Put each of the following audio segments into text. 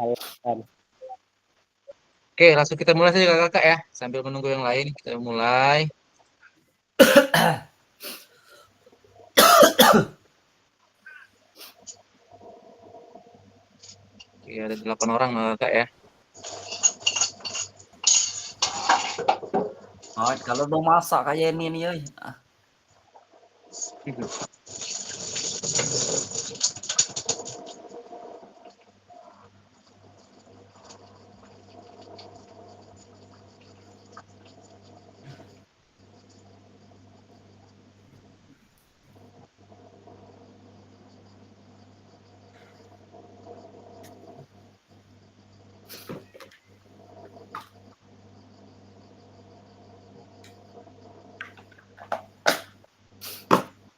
Alam. Oke, langsung kita mulai saja kakak ya. Sambil menunggu yang lain, kita mulai. Oke, ada 8 orang kakak ya. Oh, kalau udah masak kayak ini nih,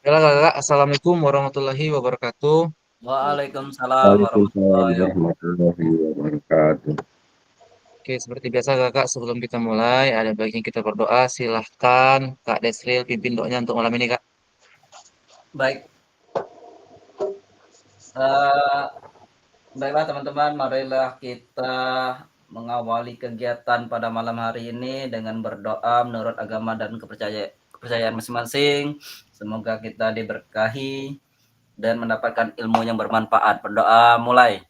Halo kakak, Assalamualaikum warahmatullahi wabarakatuh. Waalaikumsalam Waalaikumsalam warahmatullahi wabarakatuh. warahmatullahi wabarakatuh. Oke, seperti biasa kakak, sebelum kita mulai, ada baiknya kita berdoa. Silahkan Kak Desril pimpin doanya untuk malam ini kak. Baik, eh, baiklah teman-teman, marilah kita mengawali kegiatan pada malam hari ini dengan berdoa menurut agama dan kepercayaan masing-masing. Semoga kita diberkahi dan mendapatkan ilmu yang bermanfaat. Berdoa mulai.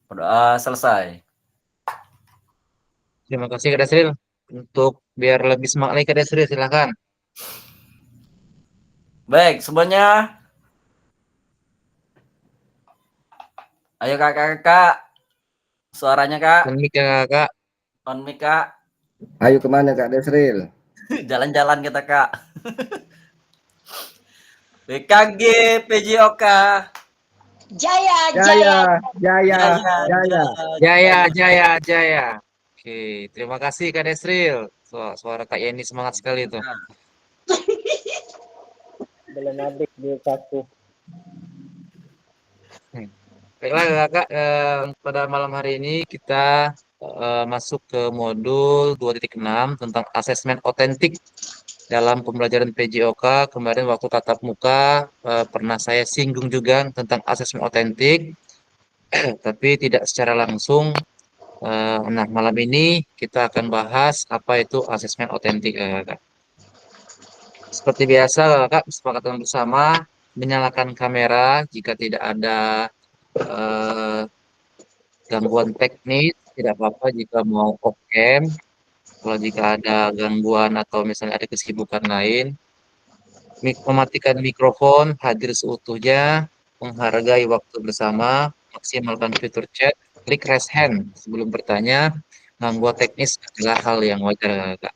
Berdoa selesai. Terima kasih Kak Desril. Untuk biar lebih semangat lagi Kak Desril, silahkan. Baik, semuanya. Ayo kakak-kakak. Suaranya kak. Dan mic ya kakak. On mic kak. Ayo kemana Kak Desril? Jalan-jalan kita kak. BKG PJOK. Jaya, Jaya, jaya. jaya, Jaya, jaya. Jaya, jaya. jaya, jaya. Oke, terima kasih Kak Desril. Suara Kak Yeni semangat sekali tuh. Belum habis di satu. Baiklah kakak, pada malam hari ini kita masuk ke modul 2.6 tentang asesmen otentik dalam pembelajaran PJOK. Kemarin waktu tatap muka pernah saya singgung juga tentang asesmen otentik, tapi tidak secara langsung. Nah, malam ini kita akan bahas apa itu asesmen otentik, kakak. Seperti biasa, kakak, kesepakatan bersama menyalakan kamera jika tidak ada eh, gangguan teknis, tidak apa-apa jika mau off cam. Kalau jika ada gangguan atau misalnya ada kesibukan lain, mematikan mikrofon, hadir seutuhnya, menghargai waktu bersama, maksimalkan fitur chat, klik raise hand sebelum bertanya. Gangguan teknis adalah hal yang wajar, Kak.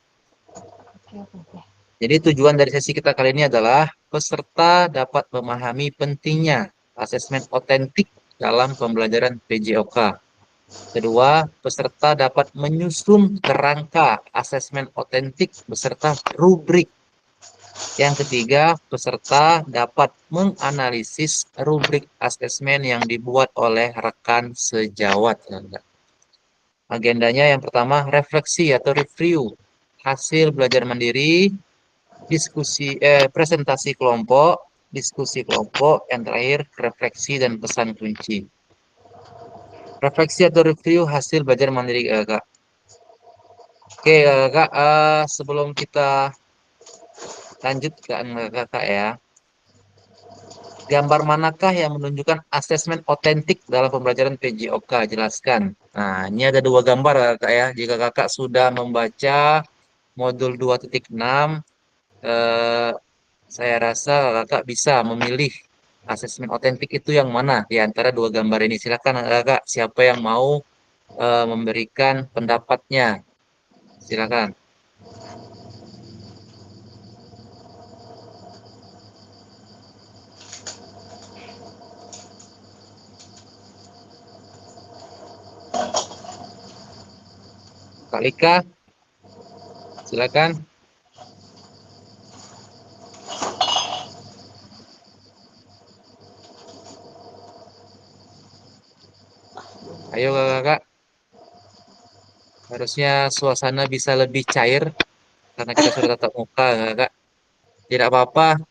Jadi tujuan dari sesi kita kali ini adalah peserta dapat memahami pentingnya asesmen otentik dalam pembelajaran PJOK. Kedua, peserta dapat menyusun kerangka asesmen otentik beserta rubrik. Yang ketiga, peserta dapat menganalisis rubrik asesmen yang dibuat oleh rekan sejawat. Agendanya yang pertama, refleksi atau review hasil belajar mandiri, presentasi kelompok, diskusi kelompok, yang terakhir refleksi dan pesan kunci. Refleksi atau review hasil belajar mandiri, Kak. Oke, Kak, sebelum kita lanjut ke Kakak ya, gambar manakah yang menunjukkan asesmen otentik dalam pembelajaran PJOK? Jelaskan. Nah, ini ada dua gambar, Kakak ya. Jika Kakak sudah membaca modul 2.6, eh, saya rasa Kakak bisa memilih asesmen otentik itu yang mana di antara dua gambar ini. Silakan, Kakak, siapa yang mau memberikan pendapatnya? Silakan. Kak Lika, silakan. Ayo kakak, harusnya suasana bisa lebih cair karena kita sudah tatap muka kakak. Tidak apa-apa,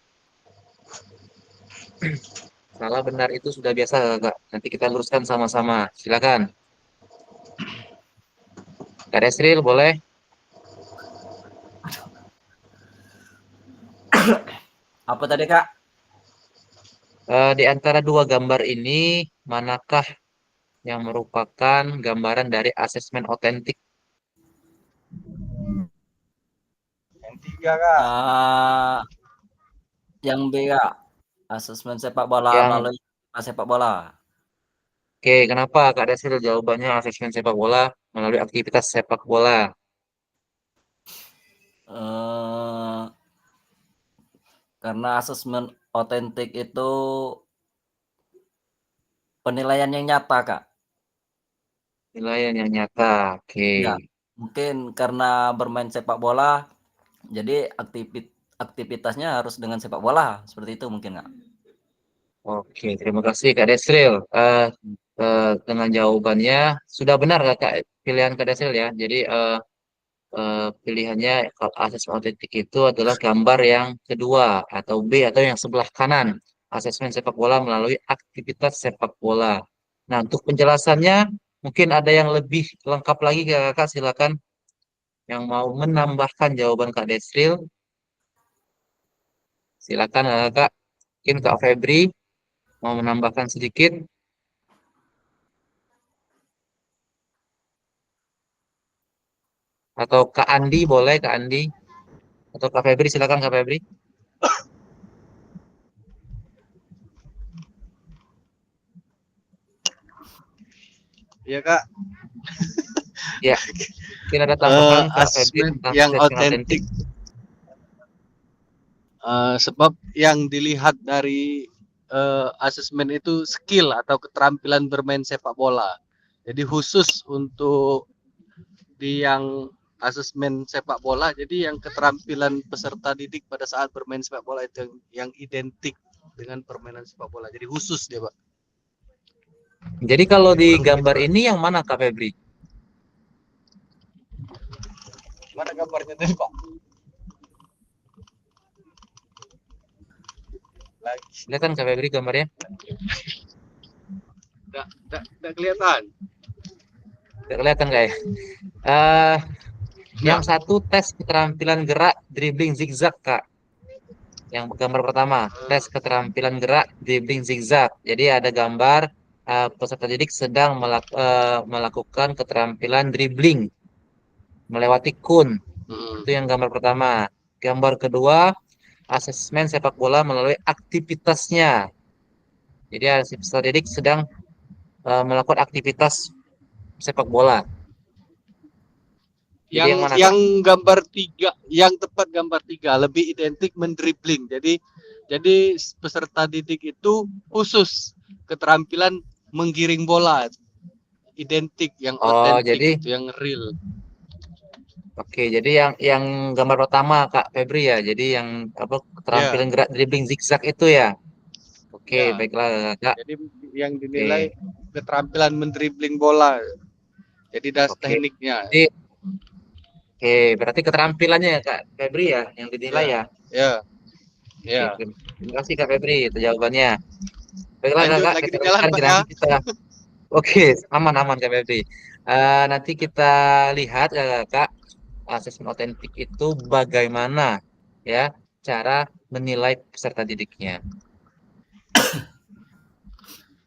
Salah benar itu sudah biasa, Kak. Nanti kita luruskan sama-sama. Silakan. Kak Desril, boleh? Apa tadi Kak? Di antara dua gambar ini, manakah yang merupakan gambaran dari asesmen otentik? Yang tiga, Kak. Yang B Kak, asesmen sepak bola Yang melalui sepak bola. Oke, kenapa Kak Desril jawabannya asesmen sepak bola melalui aktivitas sepak bola? Eh, karena asesmen otentik itu penilaian yang nyata Kak. Nilaian yang nyata. Oke. Ya, mungkin karena bermain sepak bola, jadi aktivitasnya harus dengan sepak bola, seperti itu mungkin Kak. Oke, terima kasih Kak Desril. Dengan jawabannya sudah benar Kak pilihan Kak Desril ya. Jadi pilihannya kalau asesmen otentik itu adalah gambar yang kedua atau B atau yang sebelah kanan. Asesmen sepak bola melalui aktivitas sepak bola. Nah, untuk penjelasannya mungkin ada yang lebih lengkap lagi Kakak, silakan yang mau menambahkan jawaban Kak Desril. Silakan Kak. Mungkin Kak Febri mau menambahkan sedikit atau Kak Andi boleh Kak Andi atau Kak Febri, silakan Kak Febri. Ya Kak, Ya, mungkin ada tambahan Kak Febri asesmen tentang yang asesmen otentik. otentik, sebab yang dilihat dari asesmen itu skill atau keterampilan bermain sepak bola. Jadi khusus untuk di yang asesmen sepak bola, jadi yang keterampilan peserta didik pada saat bermain sepak bola itu yang identik dengan permainan sepak bola. Jadi khusus dia, Pak. Jadi kalau Jadi di baru begitu, gambar Pak. ini yang mana Kak Febri? Mana gambarnya tadi, Pak? Lagi. Kelihatan Kak Febri gambarnya? Nggak kelihatan. Tidak kelihatan Kak ya? Eh, yang Nggak. satu tes keterampilan gerak dribbling zigzag Kak. Yang gambar pertama, tes keterampilan gerak dribbling zigzag. Jadi ada gambar peserta didik sedang melakukan keterampilan dribbling melewati kun. Itu yang gambar pertama. Gambar kedua, asesmen sepak bola melalui aktivitasnya. Jadi ada si peserta didik sedang melakukan aktivitas sepak bola. Jadi yang mana Kak? Yang gambar tiga, yang tepat gambar tiga lebih identik mendribling. Jadi peserta didik itu khusus keterampilan menggiring bola, identik yang Oh, otentik jadi itu yang real. oke, jadi yang gambar pertama Kak Febri ya. Jadi yang apa Ya, keterampilan gerak dribbling zigzag itu ya. Oke, ya. baiklah Kak. Jadi yang dinilai Oke. keterampilan mendribling bola. Jadi das Oke. tekniknya. Jadi oke, berarti keterampilannya ya Kak Febri ya yang dinilai Ya, ya. ya, Oke, ya. terima kasih Kak Febri itu jawabannya. Baiklah Lanjut Kakak, lagi kita di jalan lanjutkan Pak kita ya. nanti kita oke, aman-aman Kak Febri. Nanti kita lihat ya Kak, asesmen otentik itu bagaimana ya cara menilai peserta didiknya.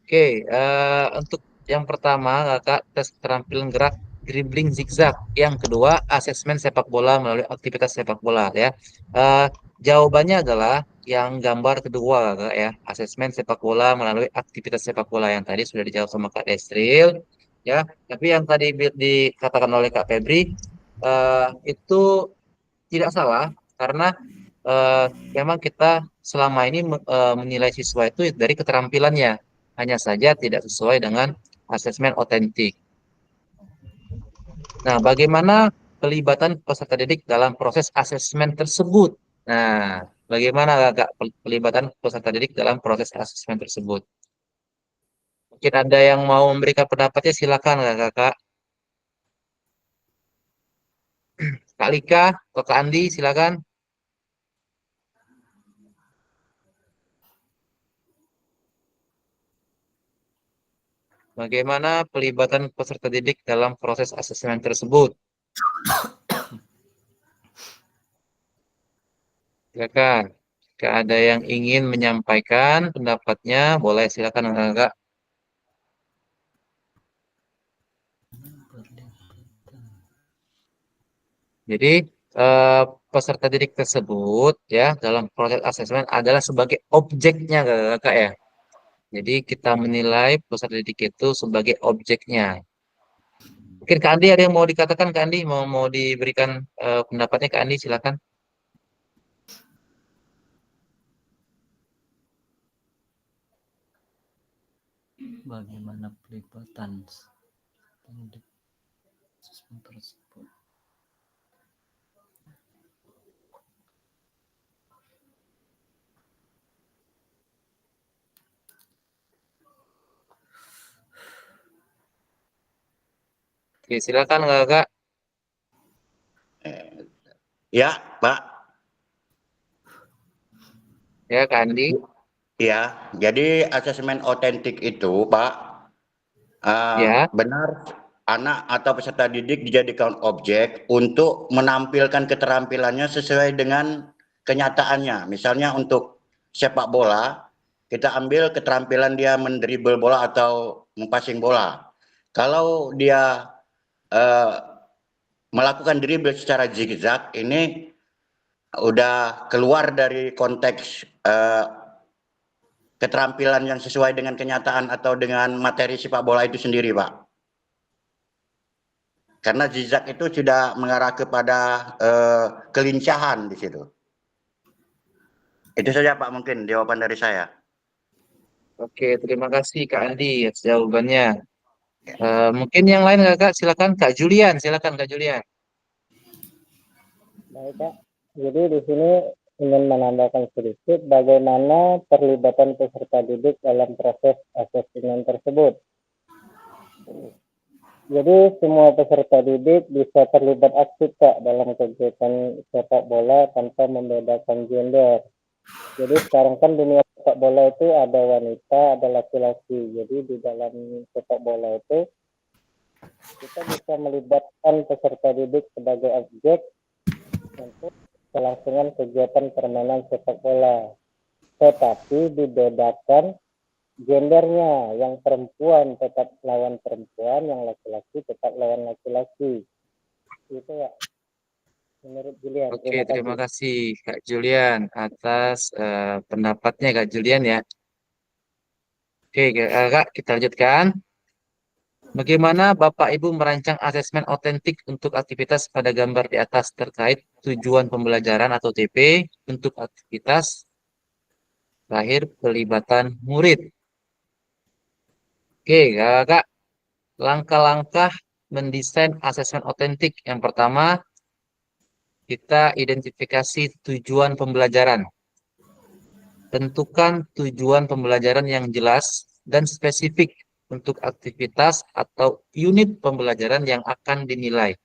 Oke, untuk yang pertama Kakak tes keterampilan gerak dribbling zigzag. Yang kedua, asesmen sepak bola melalui aktivitas sepak bola ya. Eh, Jawabannya adalah yang gambar kedua Kakak ya, asesmen sepak bola melalui aktivitas sepak bola yang tadi sudah dijawab sama Kak Desril ya. Tapi yang tadi dikatakan oleh Kak Febri itu tidak salah karena eh, memang kita selama ini menilai siswa itu dari keterampilannya, hanya saja tidak sesuai dengan asesmen otentik. Nah, bagaimana pelibatan peserta didik dalam proses asesmen tersebut? Nah, bagaimana Kak pelibatan peserta didik dalam proses asesmen tersebut? Mungkin ada yang mau memberikan pendapatnya, silakan Kak. Kak Lika atau Kak Andi, silakan. Bagaimana pelibatan peserta didik dalam proses asesmen tersebut? Silakan. Jika ada yang ingin menyampaikan pendapatnya, boleh silakan Kakak. Jadi eh, peserta didik tersebut ya dalam proses asesmen adalah sebagai objeknya Kakak ya. Jadi kita menilai peserta didik itu sebagai objeknya. Mungkin Kak Andi ada yang mau dikatakan Kak Andi, mau diberikan pendapatnya Kak Andi, silakan. Bagaimana pelibatan pendidik asesmen tersebut? Oke, silakan Kakak. Ya, Pak. Ya Kak Andi. Ya, jadi asesmen otentik itu, Pak, Ya, benar anak atau peserta didik dijadikan objek untuk menampilkan keterampilannya sesuai dengan kenyataannya. Misalnya untuk sepak bola, kita ambil keterampilan dia mendribble bola atau mempassing bola. Kalau dia melakukan dribble secara zigzag, ini udah keluar dari konteks keterampilan yang sesuai dengan kenyataan atau dengan materi sepak bola itu sendiri, Pak. Karena zigzag itu sudah mengarah kepada kelincahan di situ. Itu saja, Pak, mungkin jawaban dari saya. oke, terima kasih Kak Andi atas jawabannya. Mungkin yang lain Kakak, silakan Kak Julian, silakan Kak Julian. Baik, Kak. Jadi di sini ingin menambahkan sedikit bagaimana perlibatan peserta didik dalam proses asesmen tersebut. Jadi semua peserta didik bisa terlibat aktif, Kak, dalam kegiatan sepak bola tanpa membedakan gender. Jadi sekarang kan dunia sepak bola itu ada wanita, ada laki-laki. Jadi di dalam sepak bola itu kita bisa melibatkan peserta didik sebagai objek untuk kelangsungan kegiatan permainan sepak bola. Tetapi dibedakan gendernya, yang perempuan tetap lawan perempuan, yang laki-laki tetap lawan laki-laki. Itu ya, menurut Julian. Oke, terima kasih Kak Julian atas pendapatnya Kak Julian ya. Oke, Kak, kita lanjutkan. Bagaimana Bapak Ibu merancang asesmen otentik untuk aktivitas pada gambar di atas terkait tujuan pembelajaran atau TP untuk aktivitas terakhir pelibatan murid. Oke, Kak, langkah-langkah mendesain asesmen otentik. Yang pertama, kita identifikasi tujuan pembelajaran. Tentukan tujuan pembelajaran yang jelas dan spesifik untuk aktivitas atau unit pembelajaran yang akan dinilai.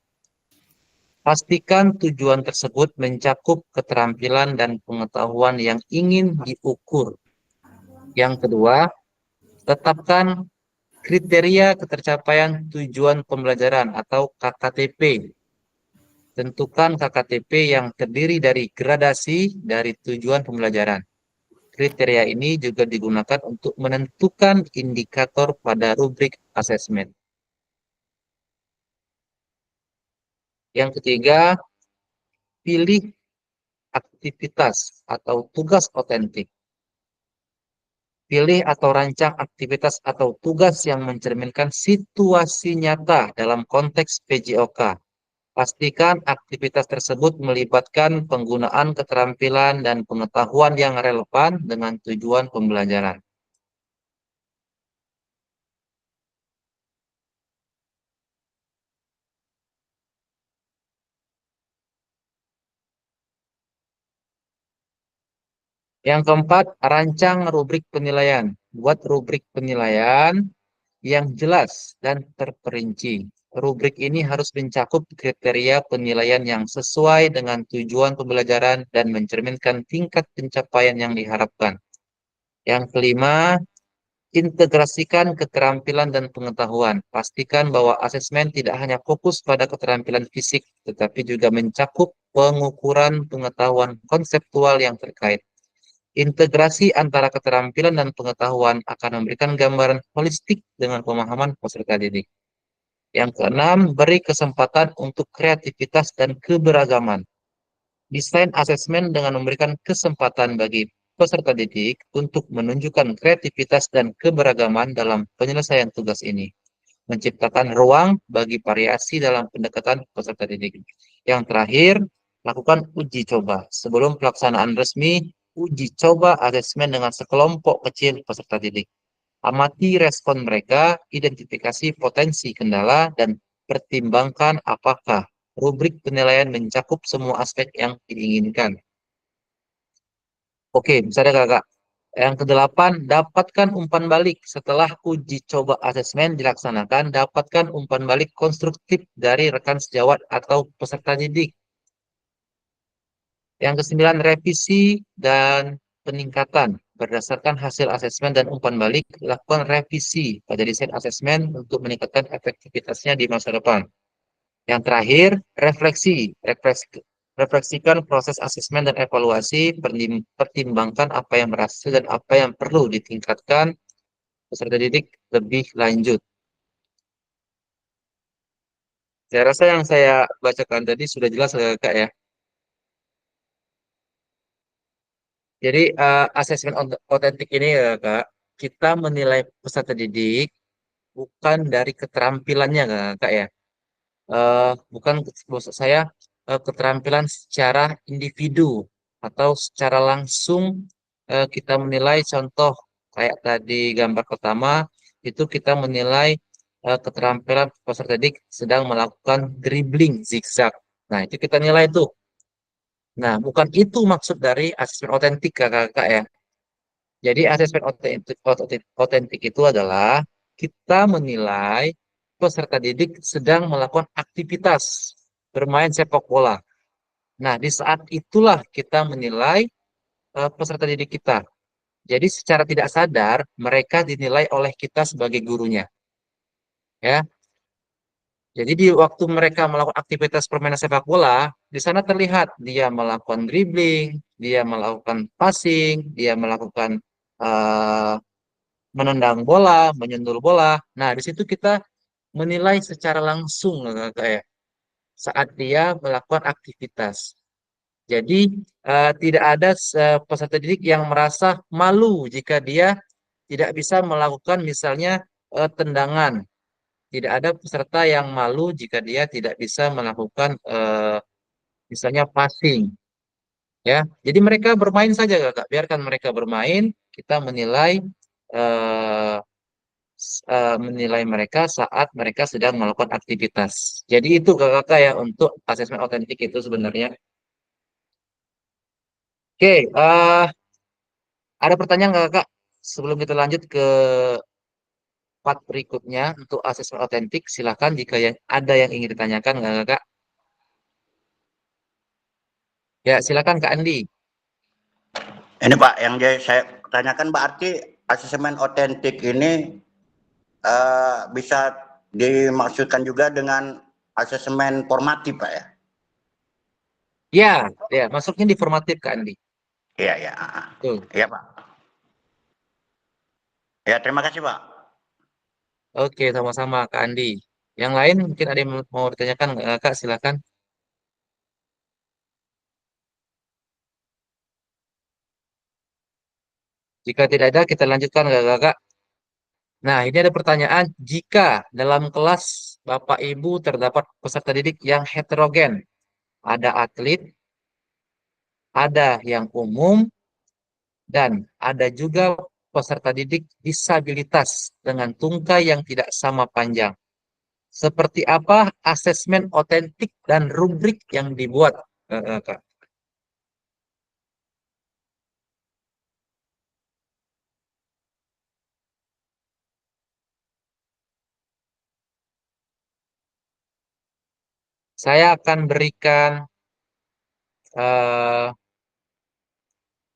Pastikan tujuan tersebut mencakup keterampilan dan pengetahuan yang ingin diukur. Yang kedua, tetapkan kriteria ketercapaian tujuan pembelajaran atau KKTP. Tentukan KKTP yang terdiri dari gradasi dari tujuan pembelajaran. Kriteria ini juga digunakan untuk menentukan indikator pada rubrik asesmen. Yang ketiga, pilih aktivitas atau tugas otentik. Pilih atau rancang aktivitas atau tugas yang mencerminkan situasi nyata dalam konteks PJOK. Pastikan aktivitas tersebut melibatkan penggunaan keterampilan dan pengetahuan yang relevan dengan tujuan pembelajaran. Yang keempat, rancang rubrik penilaian. Buat rubrik penilaian yang jelas dan terperinci. Rubrik ini harus mencakup kriteria penilaian yang sesuai dengan tujuan pembelajaran dan mencerminkan tingkat pencapaian yang diharapkan. Yang kelima, Integrasikan keterampilan dan pengetahuan. Pastikan bahwa asesmen tidak hanya fokus pada keterampilan fisik, tetapi juga mencakup pengukuran pengetahuan konseptual yang terkait. Integrasi antara keterampilan dan pengetahuan akan memberikan gambaran holistik dengan pemahaman peserta didik. Yang keenam, beri kesempatan untuk kreativitas dan keberagaman. Desain asesmen dengan memberikan kesempatan bagi peserta didik untuk menunjukkan kreativitas dan keberagaman dalam penyelesaian tugas ini. Menciptakan ruang bagi variasi dalam pendekatan peserta didik. Yang terakhir, lakukan uji coba. Sebelum pelaksanaan resmi, uji coba asesmen dengan sekelompok kecil peserta didik. Amati respon mereka, identifikasi potensi kendala, dan pertimbangkan apakah rubrik penilaian mencakup semua aspek yang diinginkan. Oke, misalnya kakak. Yang kedelapan, dapatkan umpan balik. Setelah uji coba asesmen dilaksanakan, dapatkan umpan balik konstruktif dari rekan sejawat atau peserta didik. Yang kesembilan, revisi dan peningkatan. Berdasarkan hasil asesmen dan umpan balik, lakukan revisi pada desain asesmen untuk meningkatkan efektivitasnya di masa depan. Yang terakhir, refleksikan proses asesmen dan evaluasi, pertimbangkan apa yang berhasil dan apa yang perlu ditingkatkan peserta didik lebih lanjut. Saya rasa yang saya bacakan tadi sudah jelas Kak ya. Jadi asesmen otentik ini ya Kak, kita menilai peserta didik bukan dari keterampilannya Kak ya. Bukan maksud saya keterampilan secara individu atau secara langsung kita menilai contoh kayak tadi gambar pertama itu kita menilai keterampilan peserta didik sedang melakukan dribbling zigzag. Nah, itu kita nilai tuh. Nah, bukan itu maksud dari asesmen otentik Kakak ya. Jadi asesmen otentik itu adalah kita menilai peserta didik sedang melakukan aktivitas bermain sepak bola. Nah, di saat itulah kita menilai peserta didik kita. Jadi secara tidak sadar mereka dinilai oleh kita sebagai gurunya, ya. Jadi di waktu mereka melakukan aktivitas permainan sepak bola, di sana terlihat dia melakukan dribbling, dia melakukan passing, dia melakukan uh, menendang bola, menyundul bola. Nah, di situ kita menilai secara langsung kayak saat dia melakukan aktivitas. Jadi tidak ada peserta didik yang merasa malu jika dia tidak bisa melakukan misalnya tendangan. Tidak ada peserta yang malu jika dia tidak bisa melakukan misalnya passing. Ya, jadi mereka bermain saja, Kakak. Biarkan mereka bermain. Kita eh, menilai mereka saat mereka sedang melakukan aktivitas. Jadi itu kakak ya untuk asesmen otentik itu sebenarnya. Oke, ada pertanyaan nggak kakak? Sebelum kita lanjut ke part berikutnya untuk asesmen otentik, silakan jika ada yang ingin ditanyakan nggak kakak? Ya, silakan Kak Andi. Ini Pak, yang saya tanyakan berarti asesmen otentik ini bisa dimaksudkan juga dengan asesmen formatif Pak ya? Ya, ya, masuknya di formatif Kak Andi. Iya, iya. Tuh. Iya Pak. Ya, terima kasih Pak. Oke, sama-sama Kak Andi. Yang lain mungkin ada yang mau ditanyakan nggak kakak? Silakan. Jika tidak ada, kita lanjutkan nggak kakak? Nah, ini ada pertanyaan, jika dalam kelas Bapak Ibu terdapat peserta didik yang heterogen, ada atlet, ada yang umum, dan ada juga peserta didik disabilitas dengan tungkai yang tidak sama panjang. Seperti apa asesmen otentik dan rubrik yang dibuat, Kak? Saya akan berikan eh,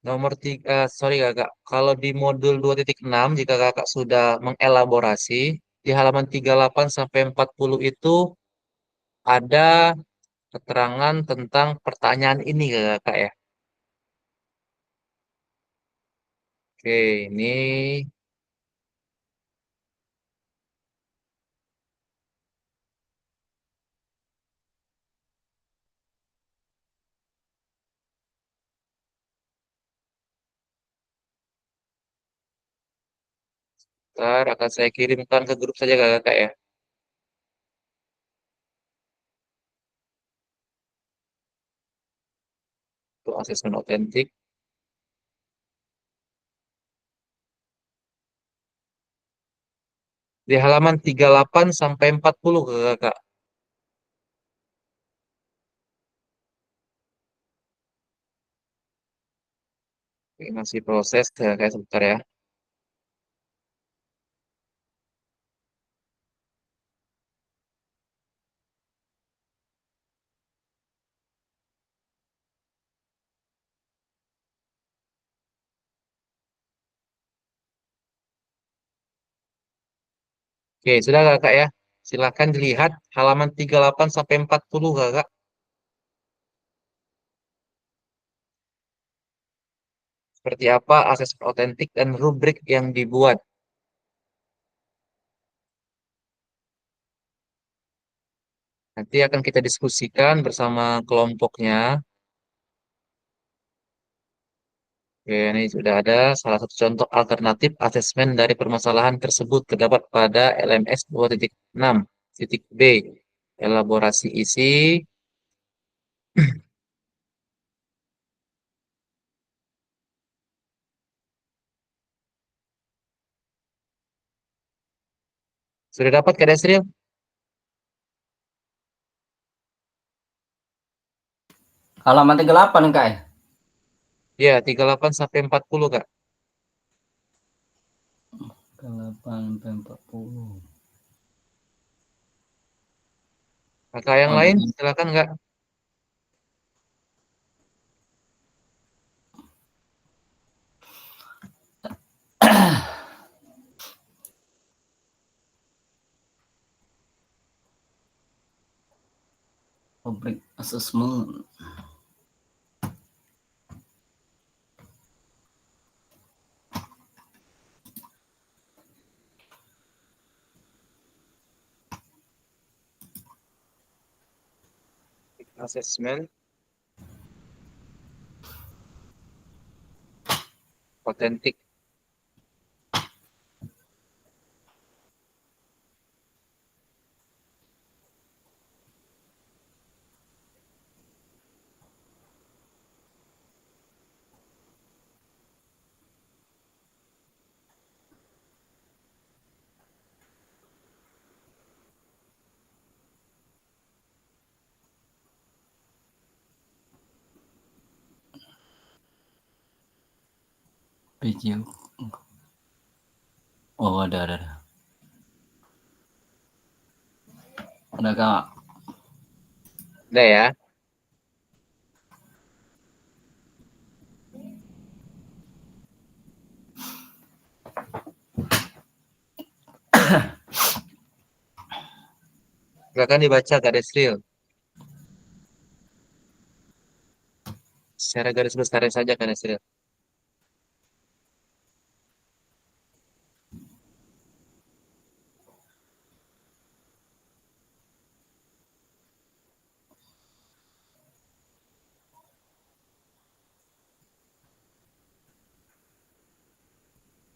Nomor 3, sorry kakak, kalau di modul 2.6 jika kakak sudah mengelaborasi, di halaman 38 sampai 40 itu ada keterangan tentang pertanyaan ini kakak ya. Oke, ini ntar akan saya kirimkan ke grup saja kakak ya. Untuk asesmen otentik. Di halaman 38 sampai 40 kakak. Oke, masih proses kakak sebentar ya. Oke, sudah kakak ya. Silakan dilihat halaman 38 sampai 40 kakak. Seperti apa asesmen otentik dan rubrik yang dibuat. Nanti akan kita diskusikan bersama kelompoknya. Oke, ini sudah ada salah satu contoh alternatif asesmen dari permasalahan tersebut terdapat pada LMS 2.6.b. Elaborasi isi. Sudah dapat Kak Desril? Halaman 38 Kak ya? Ya, 38 sampai 40 Kak. 38 sampai 40. Kakak yang lain silakan Kak. Public assessment. Asesmen otentik. PJU. Oh, ada. Ada Kak. Udah ya. Silakan dibaca Kak Desril. Secara garis besar saja Kak Desril.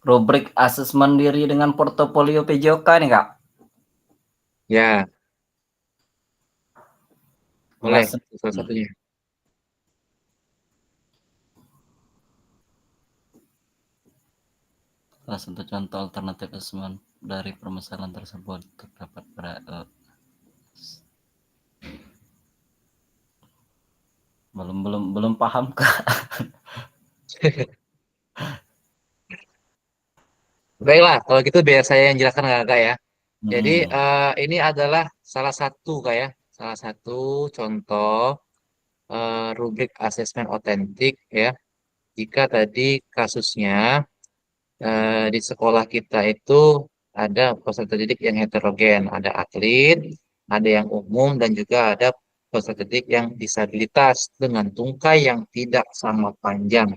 Rubrik asesmen diri dengan portofolio PJOK nih Kak. Ya, boleh Kelas- salah satunya. Salah satu contoh alternatif asesmen dari permasalahan tersebut terdapat pada belum paham Kak. Baiklah, kalau gitu biar saya yang jelaskan Kak ya. Jadi Hmm. ini adalah salah satu Kak ya, salah satu contoh rubrik asesmen otentik ya. jika tadi kasusnya di sekolah kita itu ada peserta didik yang heterogen, ada atlet, ada yang umum, dan juga ada peserta didik yang disabilitas dengan tungkai yang tidak sama panjang.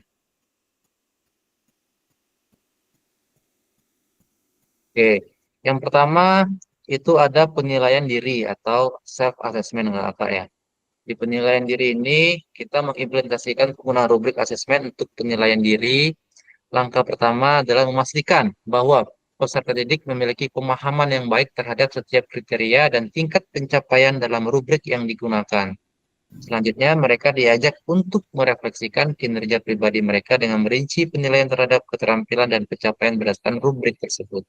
Oke, yang pertama itu ada penilaian diri atau self assessment Kak ya. Di penilaian diri ini kita mengimplementasikan penggunaan rubrik asesmen untuk penilaian diri. Langkah pertama adalah memastikan bahwa peserta didik memiliki pemahaman yang baik terhadap setiap kriteria dan tingkat pencapaian dalam rubrik yang digunakan. Selanjutnya, mereka diajak untuk merefleksikan kinerja pribadi mereka dengan merinci penilaian terhadap keterampilan dan pencapaian berdasarkan rubrik tersebut.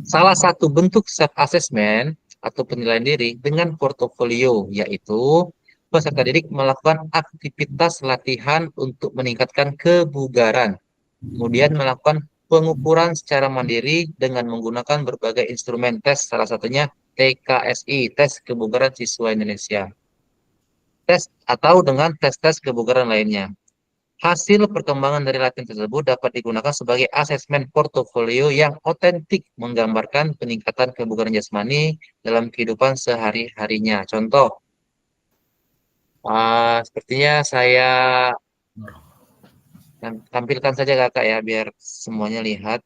Salah satu bentuk self-assessment atau penilaian diri dengan portofolio, yaitu peserta didik melakukan aktivitas latihan untuk meningkatkan kebugaran, kemudian melakukan pengukuran secara mandiri dengan menggunakan berbagai instrumen tes, salah satunya TKSI, tes kebugaran siswa Indonesia, tes atau dengan tes-tes kebugaran lainnya. Hasil perkembangan dari latihan tersebut dapat digunakan sebagai asesmen portofolio yang otentik menggambarkan peningkatan kebugaran jasmani dalam kehidupan sehari-harinya. Contoh, sepertinya saya tampilkan saja Kakak ya, biar semuanya lihat.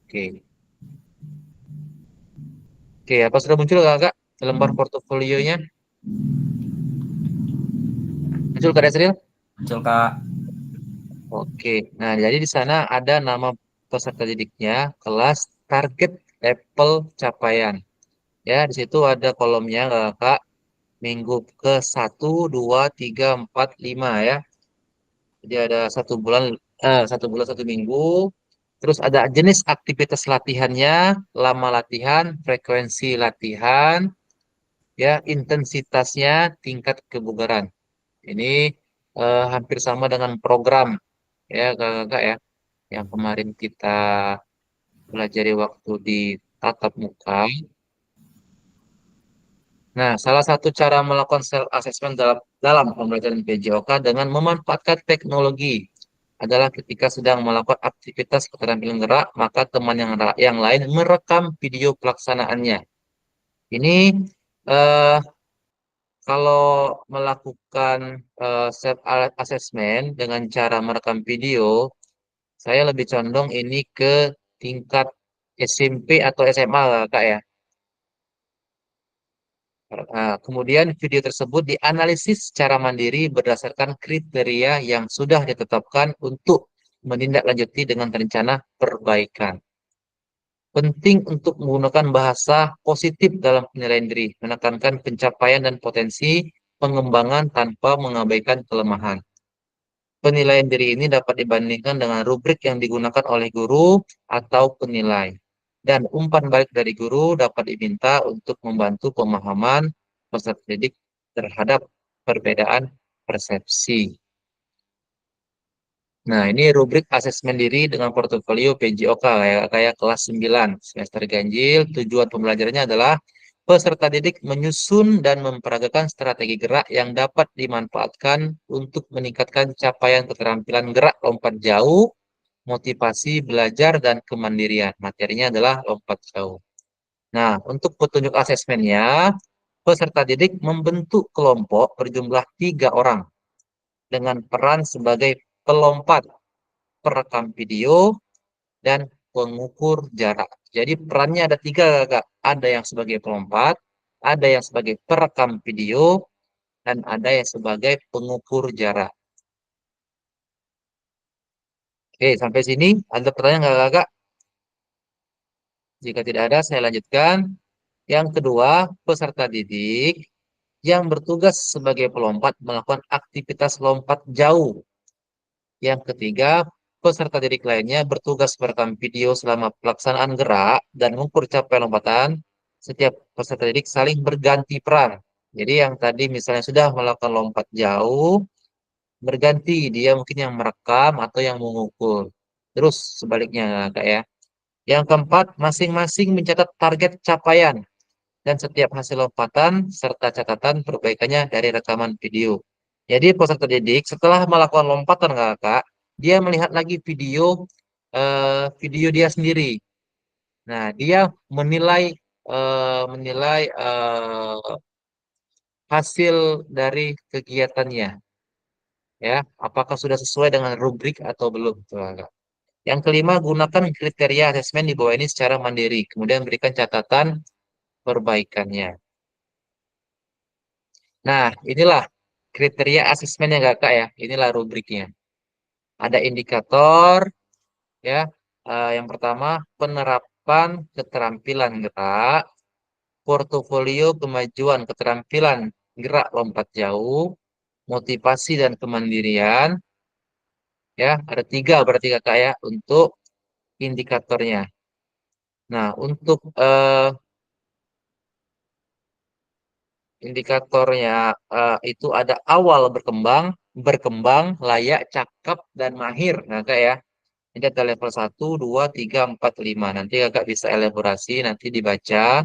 Oke. Oke, apa sudah muncul Kakak lembar portofolionya? Muncul Kak Desril? Muncul Kak. Oke, nah jadi di sana ada nama peserta didiknya, kelas, target, level capaian. Ya, di situ ada kolomnya Kakak, minggu ke 1, 2, 3, 4, 5 ya. Jadi ada 1 bulan 1 minggu. Terus ada jenis aktivitas latihannya, lama latihan, frekuensi latihan, ya, intensitasnya, tingkat kebugaran. Ini hampir sama dengan program ya Kakak ya, yang kemarin kita pelajari waktu di tatap muka. Nah, salah satu cara melakukan self assessment dalam pembelajaran PJOK dengan memanfaatkan teknologi adalah ketika sedang melakukan aktivitas keterampilan gerak, maka teman yang lain merekam video pelaksanaannya. Ini eh, kalau melakukan self assessment dengan cara merekam video, saya lebih condong ini ke tingkat SMP atau SMA Kak ya. Nah, kemudian video tersebut dianalisis secara mandiri berdasarkan kriteria yang sudah ditetapkan untuk menindaklanjuti dengan rencana perbaikan. Penting untuk menggunakan bahasa positif dalam penilaian diri, menekankan pencapaian dan potensi pengembangan tanpa mengabaikan kelemahan. Penilaian diri ini dapat dibandingkan dengan rubrik yang digunakan oleh guru atau penilai. Dan umpan balik dari guru dapat diminta untuk membantu pemahaman peserta didik terhadap perbedaan persepsi. Nah, ini rubrik asesmen diri dengan portofolio PJOK kayak kelas 9 semester ganjil. Tujuan pembelajarannya adalah peserta didik menyusun dan memperagakan strategi gerak yang dapat dimanfaatkan untuk meningkatkan capaian keterampilan gerak lompat jauh, motivasi belajar, dan kemandirian. Materinya adalah lompat jauh. Nah, untuk petunjuk asesmennya, peserta didik membentuk kelompok berjumlah 3 orang dengan peran sebagai pelompat, perekam video, dan pengukur jarak. Jadi perannya ada 3 Kak. Ada yang sebagai pelompat, ada yang sebagai perekam video, dan ada yang sebagai pengukur jarak. Oke, sampai sini ada pertanyaan nggak Kakak? Jika tidak ada, saya lanjutkan. Yang kedua, peserta didik yang bertugas sebagai pelompat melakukan aktivitas lompat jauh. Yang ketiga, peserta didik lainnya bertugas merekam video selama pelaksanaan gerak dan mengukur capaian lompatan. Setiap peserta didik saling berganti peran. Jadi yang tadi misalnya sudah melakukan lompat jauh, berganti dia mungkin yang merekam atau yang mengukur. Terus sebaliknya Kak ya. Yang keempat, masing-masing mencatat target capaian dan setiap hasil lompatan serta catatan perbaikannya dari rekaman video. Jadi peserta didik setelah melakukan lompatan kakak, dia melihat lagi video dia sendiri. Nah, dia menilai hasil dari kegiatannya, ya, apakah sudah sesuai dengan rubrik atau belum, tuh, Kak. Yang kelima, gunakan kriteria asesmen di bawah ini secara mandiri, kemudian berikan catatan perbaikannya. Nah, inilah kriteria asesmennya kakak ya, inilah rubriknya. Ada indikator, ya. Yang pertama, penerapan keterampilan gerak, portofolio kemajuan keterampilan gerak lompat jauh, motivasi dan kemandirian, ya. Ada 3 berarti kakak ya untuk indikatornya. Nah, untuk indikatornya itu ada awal berkembang, berkembang, layak, cakep, dan mahir, kakak ya. Ini ada level 1, 2, 3, 4, 5. Nanti kakak bisa elaborasi, nanti dibaca.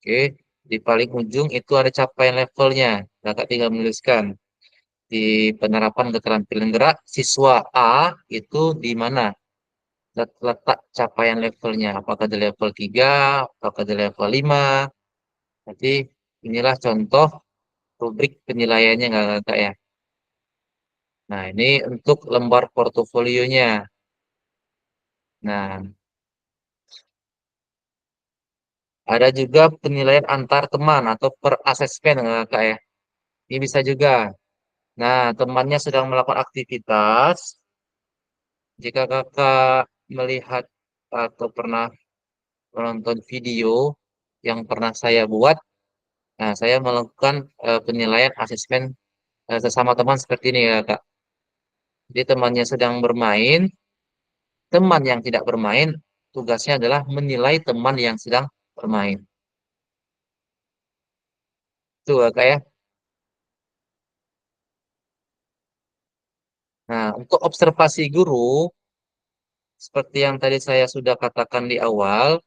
Oke, di paling ujung itu ada capaian levelnya. Kakak tinggal menuliskan di penerapan keterampilan gerak siswa A itu di mana letak capaian levelnya. Apakah di level 3, apakah di level 5. Nanti inilah contoh rubrik penilaiannya nggak kakak ya. Nah, ini untuk lembar portofolionya. Nah, ada juga penilaian antar teman atau per asesmen kakak ya. Ini bisa juga. Nah, temannya sedang melakukan aktivitas. Jika kakak melihat atau pernah menonton video yang pernah saya buat, nah saya melakukan penilaian asesmen sesama teman seperti ini ya kak. Jadi temannya sedang bermain, teman yang tidak bermain, tugasnya adalah menilai teman yang sedang bermain. Itu kak ya. Nah, untuk observasi guru, seperti yang tadi saya sudah katakan di awal,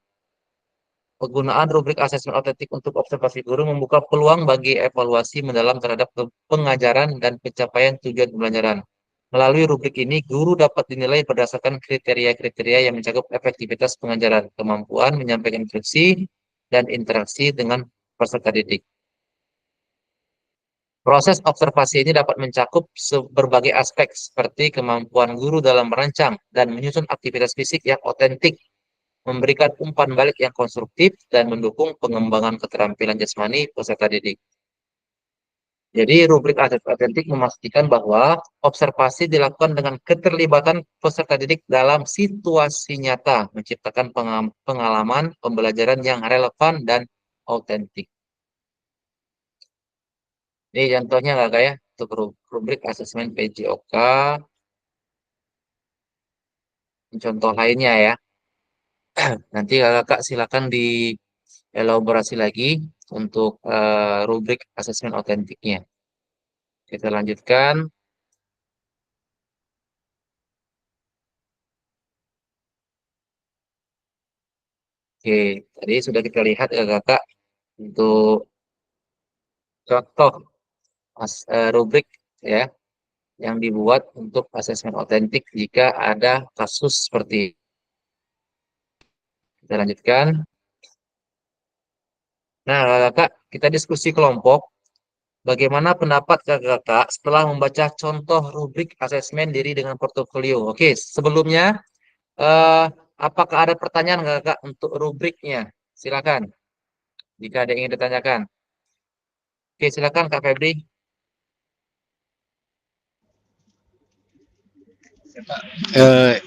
penggunaan rubrik asesmen otentik untuk observasi guru membuka peluang bagi evaluasi mendalam terhadap pengajaran dan pencapaian tujuan pembelajaran. Melalui rubrik ini, guru dapat dinilai berdasarkan kriteria-kriteria yang mencakup efektivitas pengajaran, kemampuan menyampaikan instruksi, dan interaksi dengan peserta didik. Proses observasi ini dapat mencakup berbagai aspek seperti kemampuan guru dalam merancang dan menyusun aktivitas fisik yang otentik, memberikan umpan balik yang konstruktif, dan mendukung pengembangan keterampilan jasmani peserta didik. Jadi rubrik otentik memastikan bahwa observasi dilakukan dengan keterlibatan peserta didik dalam situasi nyata, menciptakan pengalaman pembelajaran yang relevan dan autentik. Ini contohnya kakak ya, untuk rubrik asesmen PJOK. Contoh lainnya ya. Nanti kakak silakan dielaborasi lagi untuk rubrik asesmen otentiknya. Kita lanjutkan. Oke, tadi sudah kita lihat ya kakak untuk contoh rubrik ya yang dibuat untuk asesmen otentik jika ada kasus seperti ini. Kita lanjutkan. Nah, kakak, kita diskusi kelompok. Bagaimana pendapat kakak setelah membaca contoh rubrik asesmen diri dengan portofolio? Oke, sebelumnya, eh, apakah ada pertanyaan kakak untuk rubriknya? Silakan, jika ada yang ingin ditanyakan. Oke, silakan Kak Febri.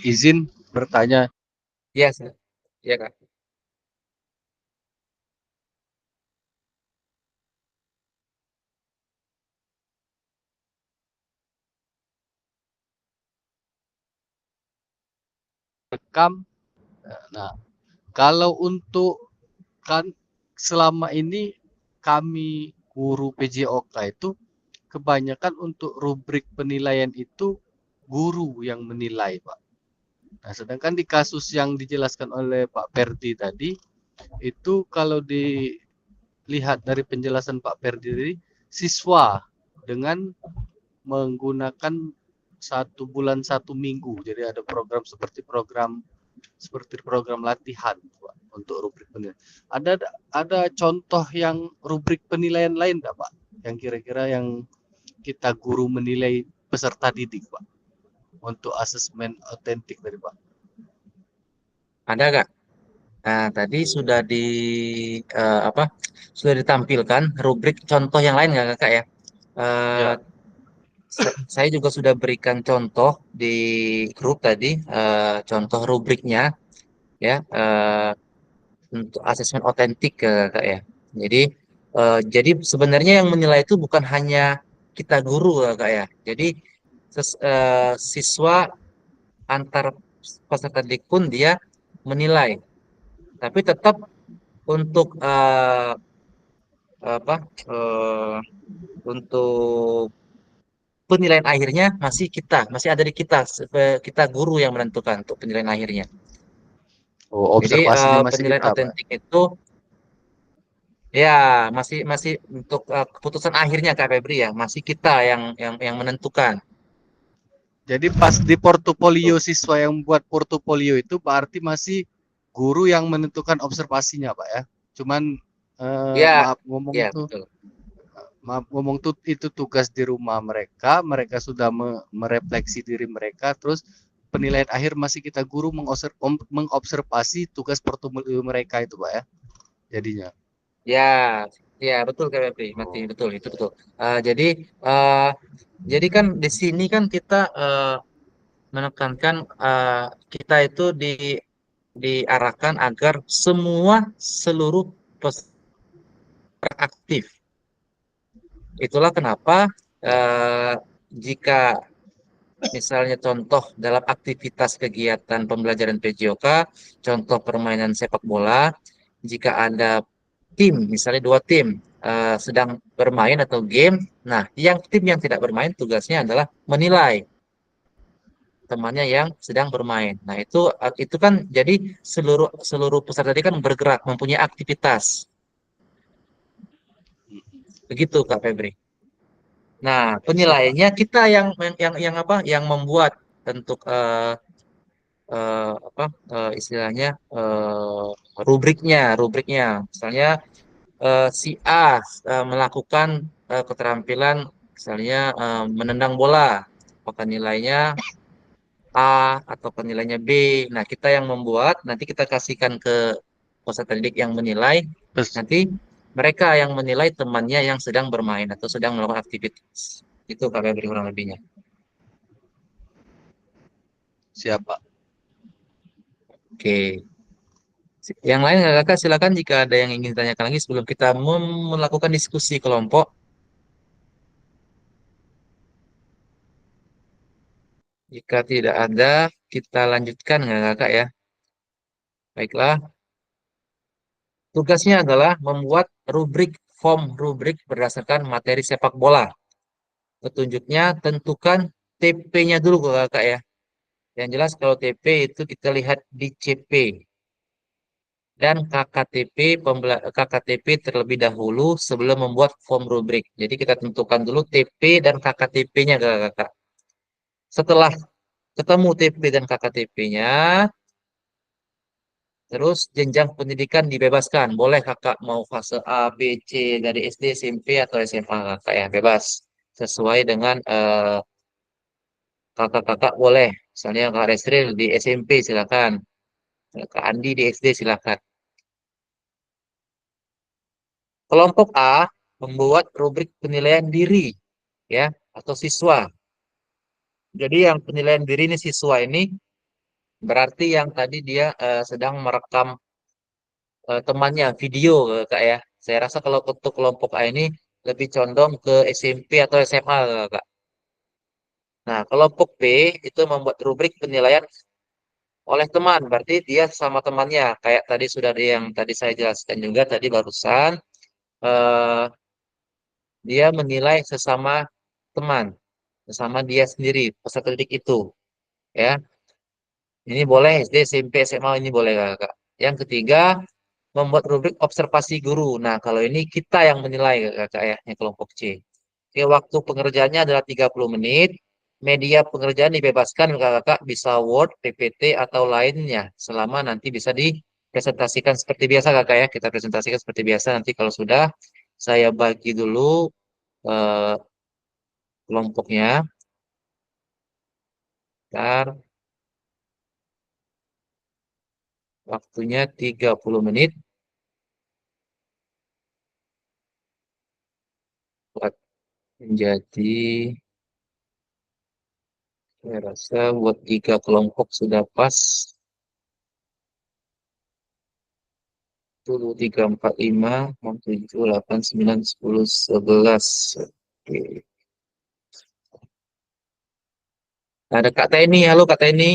Izin bertanya, Iya, iya Kak. rekam. Nah, kalau untuk kan selama ini kami guru PJOK itu kebanyakan untuk rubrik penilaian itu guru yang menilai, Pak. Nah, sedangkan di kasus yang dijelaskan oleh Pak Perdi tadi, itu kalau dilihat dari penjelasan Pak Perdi tadi, siswa dengan menggunakan 1 bulan 1 minggu. Jadi ada program seperti program latihan, Pak, untuk rubrik penilaian. Ada contoh yang rubrik penilaian lain nggak, Pak? Yang kira-kira yang kita guru menilai peserta didik, Pak, untuk asesmen otentik tadi, Pak. Ada nggak? Nah, tadi sudah apa? Sudah ditampilkan rubrik contoh yang lain nggak kakak ya? Eh, Ya, saya juga sudah berikan contoh di grup tadi, contoh rubriknya ya, untuk asesmen otentik ke kakak ya. Jadi, jadi sebenarnya yang menilai itu bukan hanya kita guru kakak ya. Jadi siswa antar peserta didik pun dia menilai, tapi tetap untuk apa untuk penilaian akhirnya masih ada di kita, kita guru yang menentukan untuk penilaian akhirnya. oh, Jadi observasinya masih penilaian kita, Pak. otentik itu ya masih masih untuk keputusan akhirnya Kak Febri ya, masih kita yang menentukan. Jadi pas di portofolio siswa yang buat portofolio itu berarti masih guru yang menentukan observasinya, Pak ya. Cuman Ya, ya tuh, betul. maaf ngomong tuh itu tugas di rumah mereka, mereka sudah merefleksi diri mereka, terus penilaian akhir masih kita guru mengobservasi tugas portofolio mereka itu, Pak ya. Jadinya. Ya, ya betul Kak Febri, mati Oh, betul itu ya. betul. Uh, jadi kan di sini kan kita menekankan kita itu diarahkan agar seluruh peserta aktif. Itulah kenapa jika misalnya contoh dalam aktivitas kegiatan pembelajaran PJOK, contoh permainan sepak bola, jika ada tim, misalnya 2 tim sedang bermain atau game, nah yang tim yang tidak bermain tugasnya adalah menilai temannya yang sedang bermain. Nah, itu kan jadi seluruh seluruh peserta tadi kan bergerak, mempunyai aktivitas. Begitu Kak Febri. Nah, Siap, Pak. penilaiannya kita yang apa? Yang membuat bentuk apa istilahnya rubriknya. Misalnya si A melakukan keterampilan misalnya menendang bola, apakah nilainya A atau nilainya B. Nah, kita yang membuat, nanti kita kasihkan ke peserta didik yang menilai. Terus, Nanti mereka yang menilai temannya yang sedang bermain atau sedang melakukan aktivitas. Itu Kak Febri kurang lebihnya. siap, Pak. Oke. Yang lain kakak silakan jika ada yang ingin ditanyakan lagi sebelum kita melakukan diskusi kelompok. Jika tidak ada, kita lanjutkan nggak kakak ya. Baiklah. Tugasnya adalah membuat form rubrik berdasarkan materi sepak bola. Petunjuknya tentukan TP-nya dulu kakak ya. Yang jelas kalau TP itu kita lihat di CP dan KKTP terlebih dahulu sebelum membuat form rubrik. Jadi kita tentukan dulu TP dan KKTP-nya kakak. Setelah ketemu TP dan KKTP-nya, terus jenjang pendidikan dibebaskan. Boleh kakak mau fase A, B, C dari SD, SMP atau SMA kakak ya bebas. Sesuai dengan kakak-kakak boleh. Misalnya Kak Resril di SMP silakan. Kak Andi di SD silakan. Kelompok A membuat rubrik penilaian diri ya atau siswa. Jadi yang penilaian diri ini siswa ini berarti yang tadi dia sedang merekam temannya video kak ya. Saya rasa kalau untuk kelompok A ini lebih condong ke SMP atau SMA kak. Nah kelompok B itu membuat rubrik penilaian oleh teman, berarti dia sama temannya. Kayak tadi sudah ada yang tadi saya jelaskan juga tadi barusan. eh, Dia menilai sesama teman. bersama dia sendiri, peserta didik itu. Ya, ini boleh SD, SMP, SMA ini boleh kakak. Yang ketiga, membuat rubrik observasi guru. Nah, kalau ini kita yang menilai kakak ya, yang kelompok C. Oke, waktu pengerjaannya adalah 30 menit. Media pengerjaan dibebaskan kakak bisa Word, PPT, atau lainnya. Selama nanti bisa dipresentasikan seperti biasa kakak ya. Kita presentasikan seperti biasa. Nanti kalau sudah, saya bagi dulu eh, kelompoknya. Ntar waktunya 30 menit buat menjadi, saya rasa buat 3 kelompok sudah pas. 10, 3, 4, 5, 6, 7, 8, 9, 10, 11. Oke. Ada Kak Teni, halo Kak Teni.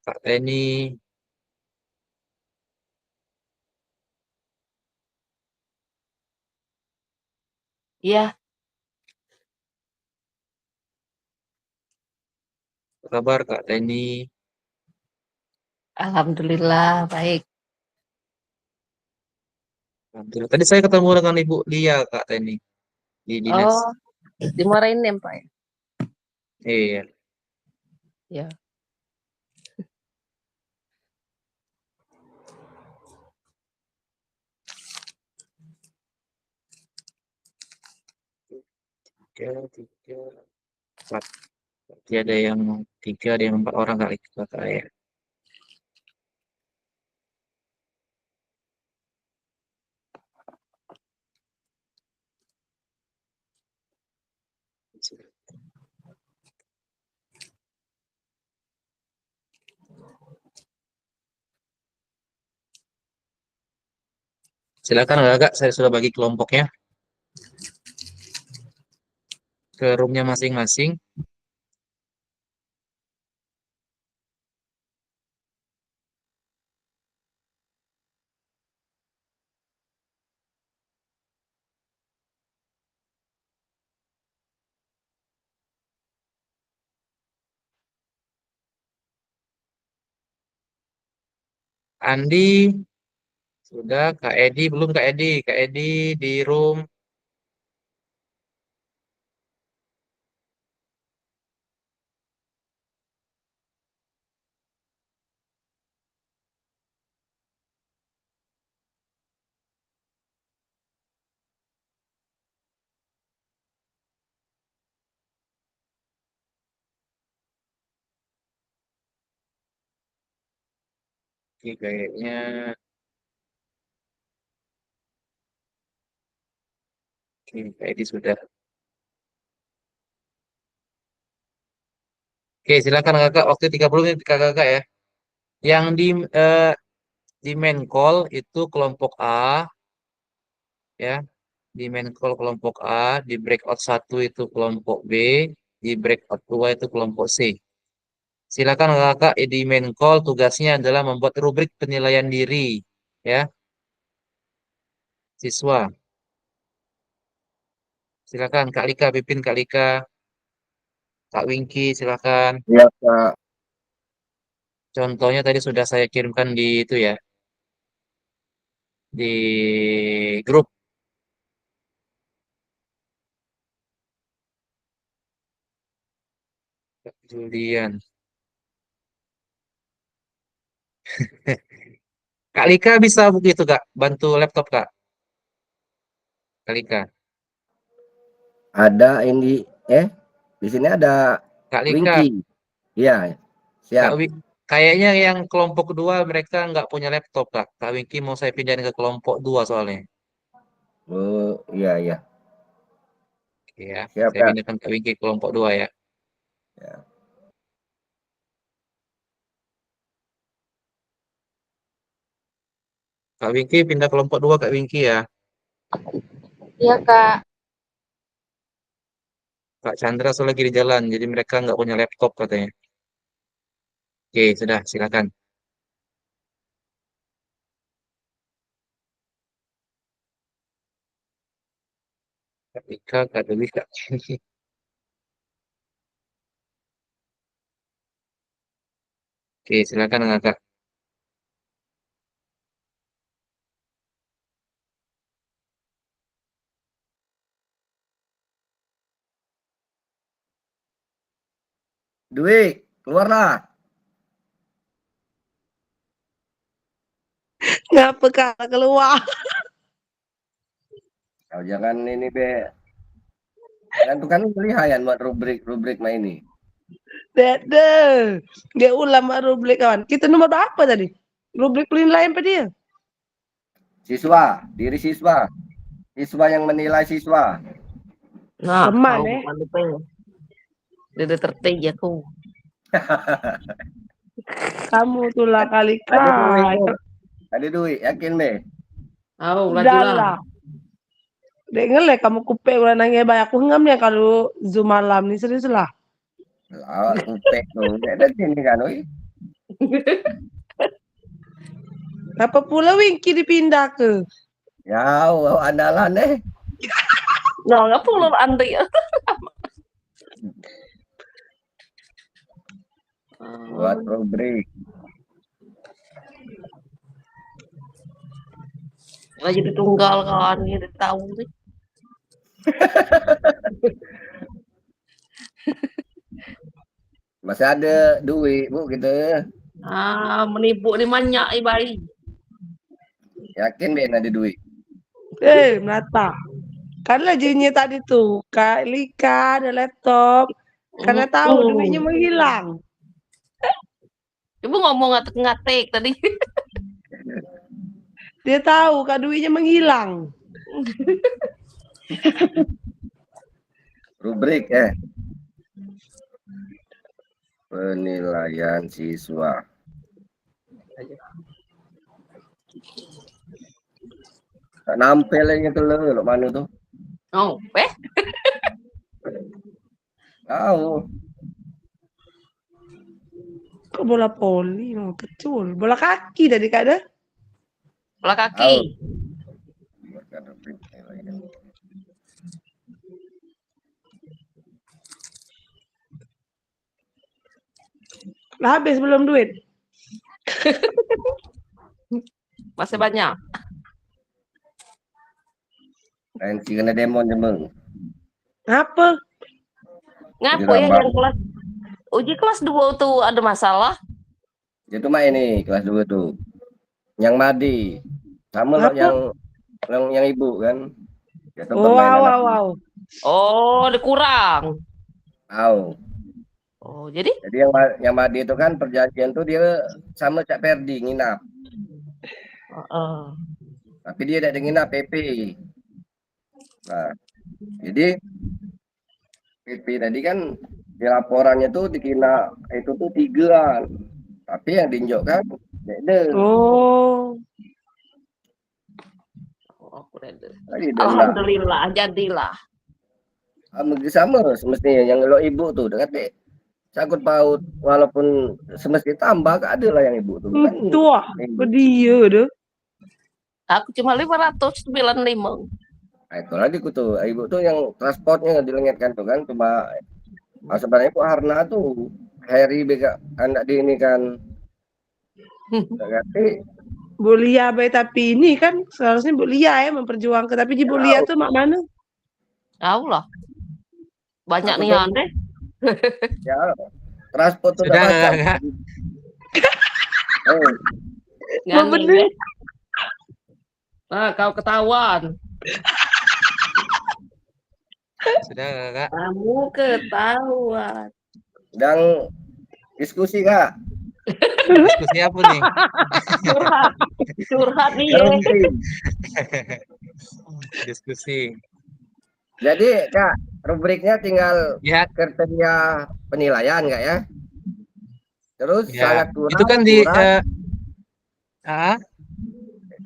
Kak Teni, Iya, apa kabar Kak Teni? alhamdulillah baik. Alhamdulillah. Tadi saya ketemu dengan Ibu Lia Kak Teni di dinas. Oh, dimarahin ya, Pak? Iya. Ya. Tiga, tiga, empat. Berarti ada yang 3, ada yang 4 orang kali Kakak ya. Silakan Kakak, saya sudah bagi kelompoknya ke roomnya masing-masing. Andi sudah, Kak Edi belum Kak Edi. Kak Edi di room. Oke, kayaknya oke, Kak Edi sudah. Oke, silakan Kakak. Waktu 30 menit Kakak ya. Yang eh, di main call itu kelompok A ya. Di main call kelompok A, di breakout 1 itu kelompok B, di breakout 2 itu kelompok C. Silakan Kakak di main call tugasnya adalah membuat rubrik penilaian diri ya, siswa. Silakan Kak Lika pimpin Kak Lika, Kak Wingki silakan. Iya, Kak. Contohnya tadi sudah saya kirimkan di itu ya, di grup. Kak Julian. Kak Lika bisa begitu Kak, bantu laptop Kak, Kak Lika. Ada ini di sini ada Kak Lika, Winky. Iya, Kak siap. Wing, kayaknya yang kelompok kedua mereka nggak punya laptop Kak. Kak Wingki mau saya pindahin ke kelompok 2 soalnya. Oh, iya iya. Oke ya, Siap, saya Kak. pindahkan Kak Wingki ke kelompok 2 ya. Ya. Kak Wingki pindah kelompok 2 Kak Wingki ya. Iya, Kak. Kak Chandra soalnya lagi di jalan, jadi mereka nggak punya laptop katanya. Oke, sudah silakan. Kak Ika, Kak Dewi, Kak Jenny. Oke, silakan Kak. Dwi, keluarlah. Ngapa Kak keluar? Kau jangan ini be. Kan tuh kan pilihan buat rubrik main ini. Dede. Dia ulang sama rubrik kawan. Kita nomor berapa tadi? Rubrik lain apa dia? Siswa, diri siswa. Siswa yang menilai siswa. Nah, Teman, tahu bukan lupa. Dia tertej aku. Kamu tuh lah kali Ada duit, yakin be? Tahu, Udah lajulah. lah. Dengar lah kamu kupe udah nanya banyak aku ngam ya kalau Zoom malam nih serius lah. Awak kupek tuh. Ada sini kan, oi. Apa pula Winky dipindah ke? Ya, awak andalan deh. No, nggak perlu Andri. Buat rubrik. Nggak jadi tunggal kawan, jadi tahu sih. Masih ada duit, Bu, kita. Menipu di banyak bayi. Yakin be ada duit. Melata. Kan lajunya tadi tuh Kak Lika ada laptop. Karena tahu duitnya menghilang. Ibu ngomong ngatek-ngatek tadi. Dia tahu Kak duitnya menghilang. Rubrik penilaian siswa. Tak nampil lagi ke lo mana tuh? Oh, Tahu. Kok bola poli? Oh, kecil. Bola kaki tadi Kak dah. bola kaki. Lah habis belum duit? Masih banyak. Nanti kena demo jemeng. Apa? Ngapa ya yang kelas uji kelas 2 tuh ada masalah? Itu mah ini kelas 2 tuh. Yang Madi. Sama loh yang ibu kan. Wow. Oh, dikurang. Oh, jadi yang Madi itu kan perjanjian tuh dia sama Cak Perdi nginap. Tapi dia tidak nginap PP. Nah, jadi PP tadi kan di laporannya tuh dikira itu tuh 3. Tapi yang diinjokkan beda. Alhamdulillah jadilah. Sama semestinya yang lo ibu tuh dengan sakut paut walaupun semestinya tambah ada lah yang ibu tuh. Tua, dia deh. Aku cuma 595. Nah, itu lagi tuh ibu tuh yang transportnya dilengetkan tuh kan cuma sebenarnya kok Harna tuh Harry bega anak di ini kan ngerti Bulia baik tapi ini kan seharusnya Bulia ya memperjuangkan tapi di Bulia tuh mak mana? Tahu lah. Banyak nih deh. Ya transport tuh Sudah macam. Bener. Nah, kau ketahuan. Sudah Kak. Kamu ketahuan. Dan diskusi Kak. Diskusi apa nih? Curhat nih ya. Diskusi. Jadi Kak, rubriknya tinggal Ya, kriteria penilaian enggak ya? Terus ya. sangat kurang. Itu kan di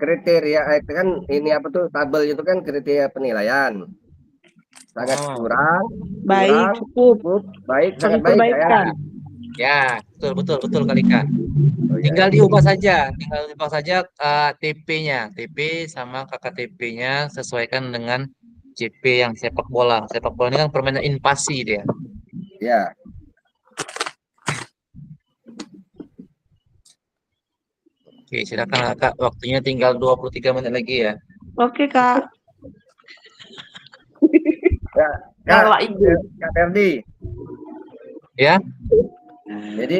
kriteria itu kan ini apa tuh tabel itu kan kriteria penilaian. Sangat kurang, Baik, cukup. baik, sangat baik ya. Ya, betul Kak Lika. Tinggal diubah saja, TP-nya, TP sama KKTP-nya sesuaikan dengan CP yang sepak bola. Sepak bola ini kan permainan invasi dia. Ya. Oke, silakan Kak. Waktunya tinggal 23 menit lagi ya. Oke, Kak. Ya, Kak Ferdi. Ya. Jadi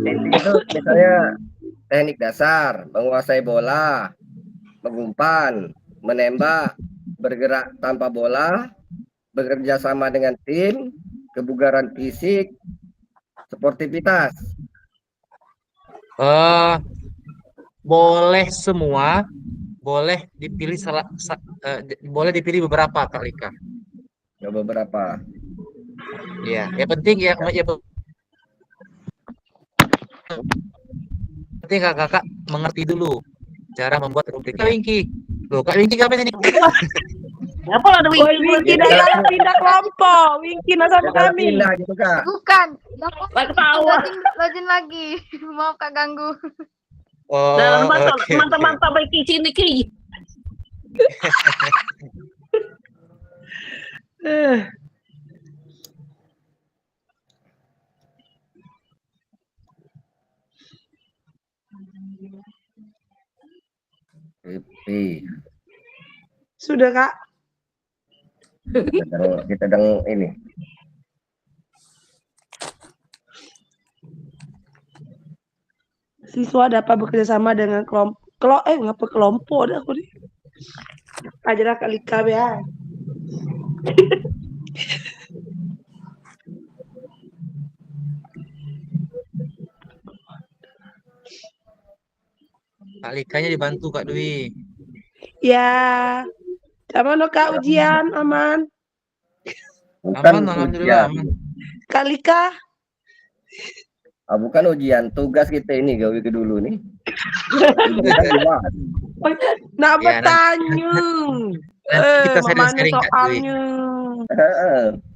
itu misalnya teknik dasar, menguasai bola, mengumpan, menembak, bergerak tanpa bola, bekerja sama dengan tim, kebugaran fisik, sportivitas. Boleh semua, boleh dipilih boleh dipilih beberapa Kak Lika. Ya, beberapa. Ya, yang penting penting kakak mengerti dulu cara membuat rubrik. Kak Wingki, loh Kak Wingki ngapain ini? Apa ada Wingki dah pindah kelompok. Wingki sama kami. Pindah gitu, Kak. Bukan. Ketawa. Login lagi. Maaf Kak ganggu. Oh, Mantap baik sini Ki. Sudah, Kak. Kita sedang ini. Siswa dapat bekerja sama dengan ngapa kelompok dah aku nih. Ajar Kak Lika ya. Kak Likanya dibantu Kak Dwi. Ya. Aman Kak ujian aman. Aman, alhamdulillah aman. Kak Lika. Bukan ujian, tugas kita ini gawe ke dulu nih. Nak bertanya. Kita sharing-sharing Kak Dwi.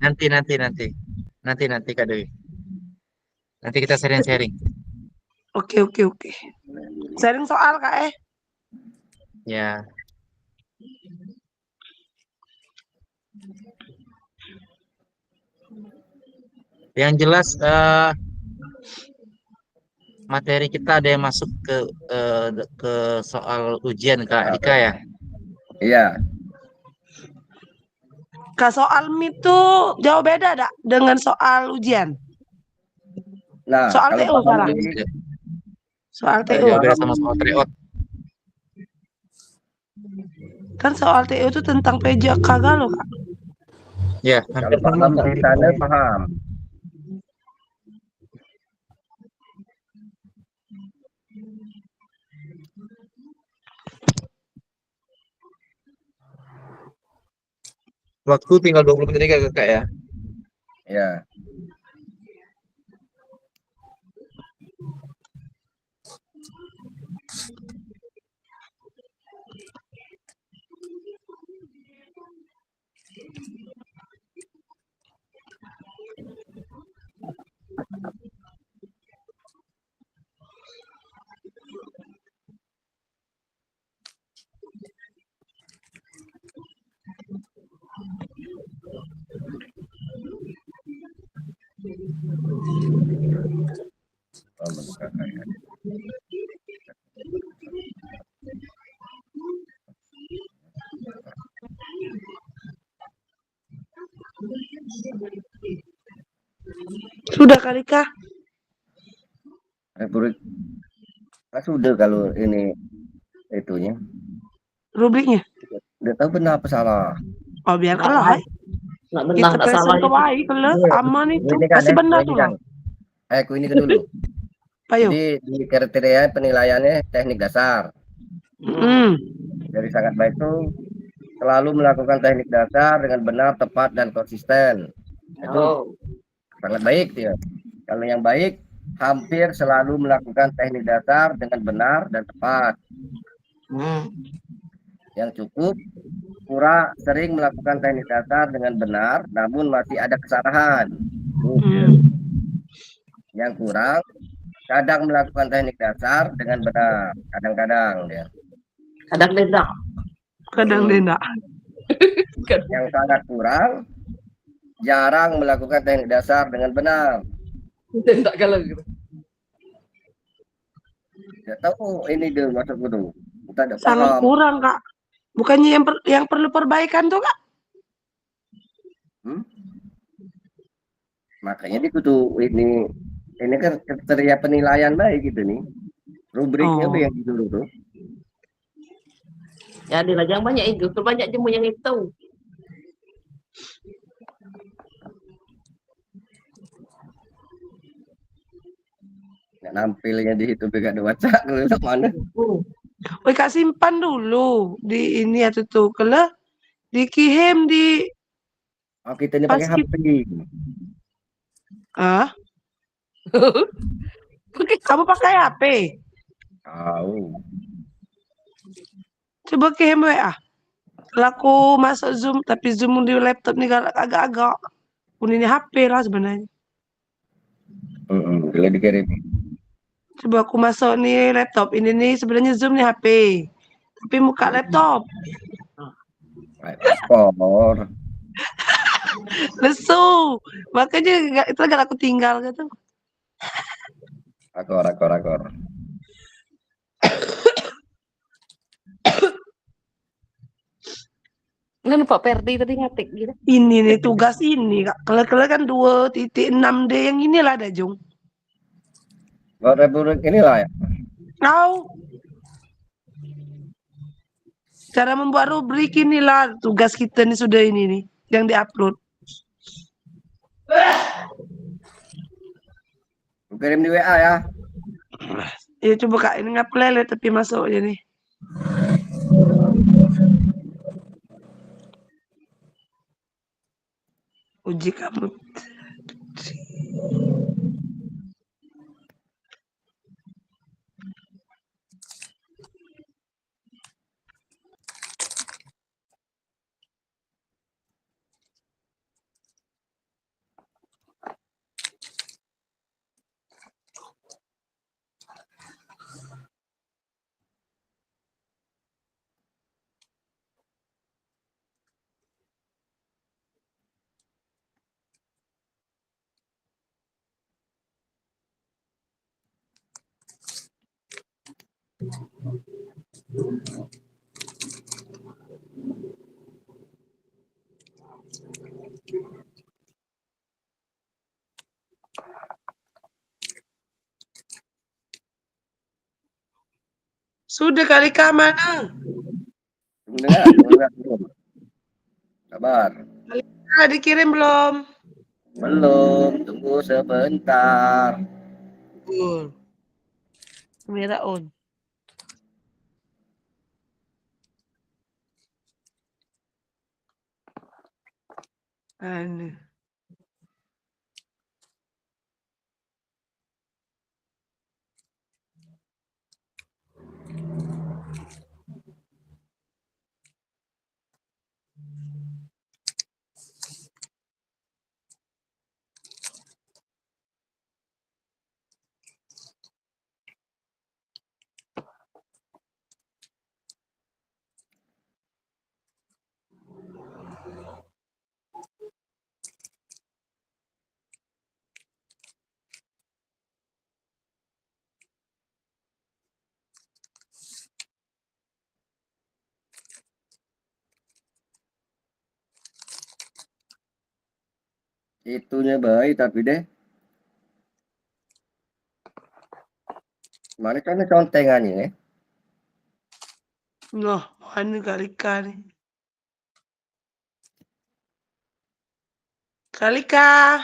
Nanti Kak Dwi. Nanti kita sharing-sharing. Oke. Sharing soal Kak Ya. Yang jelas materi kita ada yang masuk ke soal ujian Kak Dika ya? Iya. Kak soal MIP tuh jauh beda dak dengan soal ujian? Nah, soal TO salah. Soal TO. Jauh beda sama soal tryout. Kan soal TO itu tentang PJK galau Kak. Ya, kalau paham di sana paham. Waktu tinggal 20 menit lagi Kak ya. Ya. Sudah kali Kak? Sudah kalau ini itunya. Rubriknya? Udah tahu benar apa salah. Oh biarkanlah. Kita present ke baik aman itu. Pasti benar tuh. Aku ini ke dulu. Ayo. Jadi di kriteria penilaiannya teknik dasar. Jadi sangat baik tuh selalu melakukan teknik dasar dengan benar, tepat, dan konsisten. Itu sangat baik dia. Kalau yang baik hampir selalu melakukan teknik dasar dengan benar dan tepat. Yang cukup sering melakukan teknik dasar dengan benar namun masih ada kesalahan. Yang kurang kadang melakukan teknik dasar dengan benar, kadang-kadang dia. Kadang tidak. Yang sangat kurang, jarang melakukan teknik dasar dengan benar. Tak kalau gitu. Tidak tahu ini dia maksudku tuh. Kita tidak Sangat paham. kurang, Kak. Bukannya yang perlu perbaikan tuh, Kak? Makanya dia tuh ini kan kriteria penilaian baik gitu nih. Rubriknya Oh. yang dulu tuh. Ya, ada yang banyak itu, terbanyak jemu yang itu. Nggak nampilnya di situ gak ada WhatsApp lu mana? Woi, Kak, simpan dulu di ini atau tuh. Kalau dikirim di Oh, kita ini pakai Pas HP. ah? Kamu pakai HP? Tahu. Coba kirim WA. Kalau aku masuk Zoom, tapi Zoom di laptop nih agak-agak. Ini HP lah sebenarnya. Kalau dikirim. Coba aku masuk nih laptop. Ini nih sebenarnya Zoom nih HP. Tapi muka laptop. Paspor. Lesu. Makanya itu agak aku tinggal gitu. Rakor. Kan Pak Perdi tadi ngetik gitu. Ini nih tugas ini, Kak. Kalau kan 2.6D yang inilah ada, Jung. Buat Republik inilah ya. Tahu. Cara membuat rubrik inilah tugas kita nih sudah ini nih yang diupload. Kirim di WA ya. Ya coba Kak, ini nggak pelet tapi masuk aja nih. Uji kamu. Sudah kali Kak mana? Dengar belum? Kabar. Dikirim belum? Belum, tunggu sebentar. Merah on. Anu. Itunya baik tapi deh. Mana kan contengannya ya? Loh, mana kali Kak nih? Kali Kak.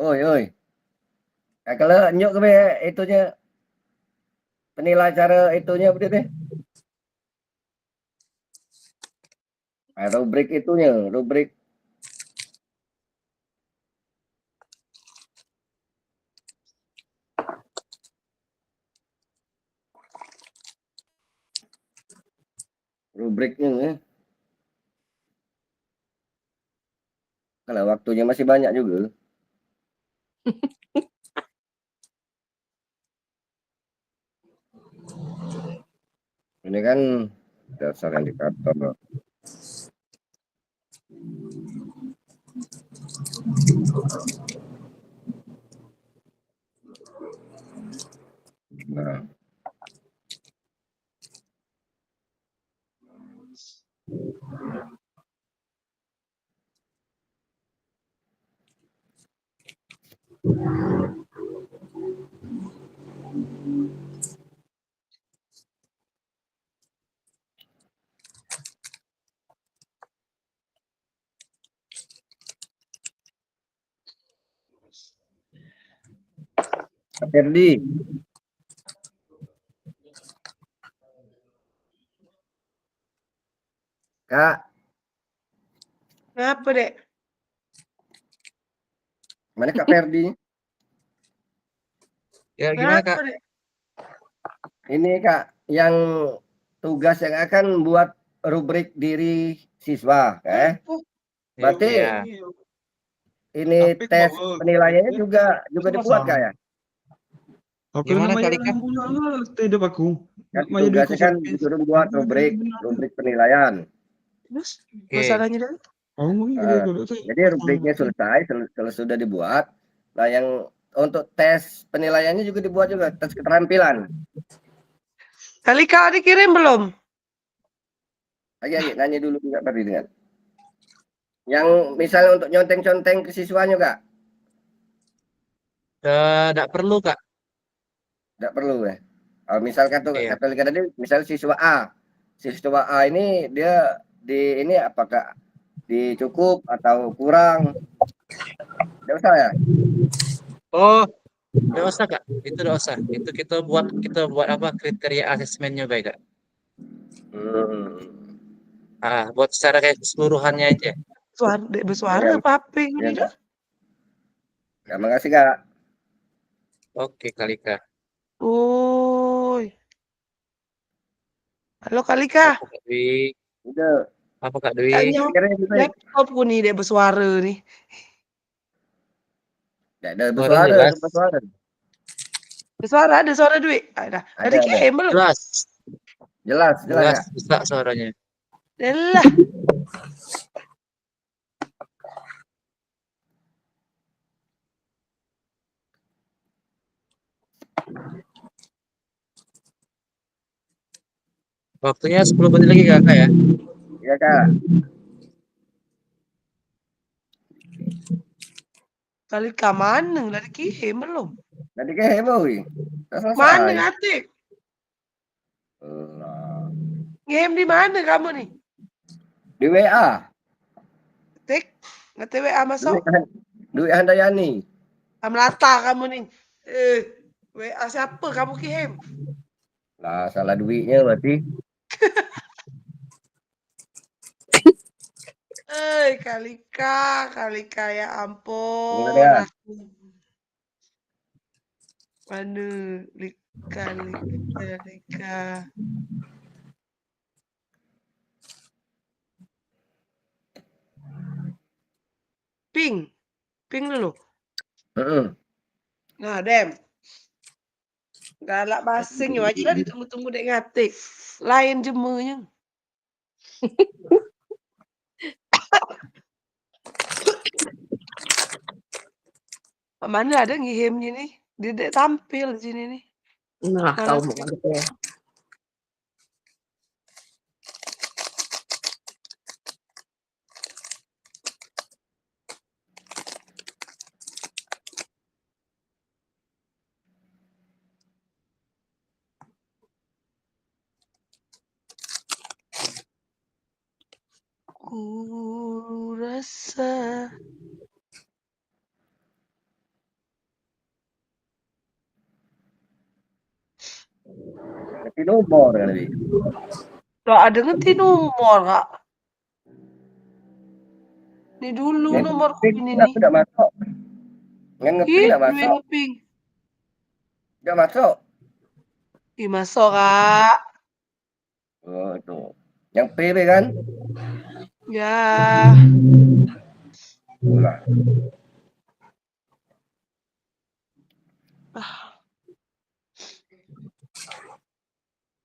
Oi. Kalau nyok ke itunya penilai cara itunya betul deh. Rubrik itunya, rubrik rubriknya ya. Kalau waktunya masih banyak juga. Ini kan dasar indikator. Nah, Kak Ferdi, Kak, Kenapa, Dek? mana Kak Ferdi? Ya gimana Kenapa, Kak? Dek? Ini Kak, yang tugas yang akan buat rubrik diri siswa, Oh, Berarti Iya. ini tes penilaiannya juga dibuat Kak ya? Gimana Kak Lika? Kan tugasnya kan disuruh buat rubrik penilaian. terus Oke. masalahnya, Dek? Jadi rubriknya selesai, kalau sudah dibuat. Nah, yang untuk tes penilaiannya juga dibuat juga, tes keterampilan. Kali Kak dikirim belum? Lagi nanya dulu Kak Ferdi dengan. Yang misalnya untuk nyonteng-conteng ke siswanya Kak, Tidak perlu Kak. tidak perlu ya. Misalkan tuh Iya. kata Lika tadi, misal siswa A ini dia di ini apakah dicukup atau kurang? Tidak usah ya? Oh, tidak usah Kak. Itu tidak usah. Itu kita buat apa kriteria asesmennya baik Kak. Buat secara kayak keseluruhannya aja. Suara, Dek bersuara apa HP Ya, ini, Kak. Dek? Terima kasih Kak. Oke Kak Lika. Oi. Halo Kak Lika. Apa Kak Dwi? Udah. Apa Kak Dwi? Kayaknya laptopku nih Dek bersuara nih. Tidak ada Suaranya bersuara, jelas. bersuara. Bersuara, ada suara Dwi. Ada. Tadi Ada. kirim belum? Jelas. Jelas Jelas. ya. Bisa suaranya. Lah. Waktunya 10 menit lagi Kakak ya. Iya Kak. Kak Lika mana? Tadi kirim belum? Tadi kayak heboh wih. Mana ngatik? Ngirim di mana kamu nih? Di WA. Tik, ngetik WA masuk. Dwi Handayani. Melata kamu nih. WA siapa kamu kirim? Lah salah duitnya berarti. Kak Lika ya ampun. Iya, Aduh, Lika. Ping dulu. Nah, Dem. Galak basing ya aja lah ditunggu-tunggu dek ngatik. Lain jemunya. Mana ada ngihimnya nih? Dia tampil di sini nih. Nah, kau mau gitu ya. Ku rasa Ngerti nomor kan Wi. gak ada ngerti nomor kak. Ini dulu nomorku ini nih. Tidak masuk. Yang ngeping tidak masuk. Ngeping. Tidak masuk. Ih masuk kak. Oh itu. Yang PB kan? Ya. Ulah.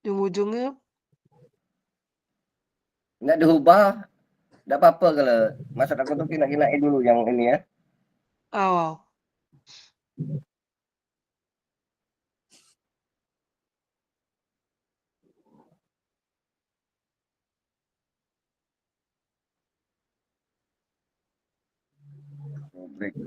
Ujung-ujungnya Nggak diubah. Tidak apa-apa kalau maksud aku tuh kina-kinain dulu yang ini ya. awal. Baik.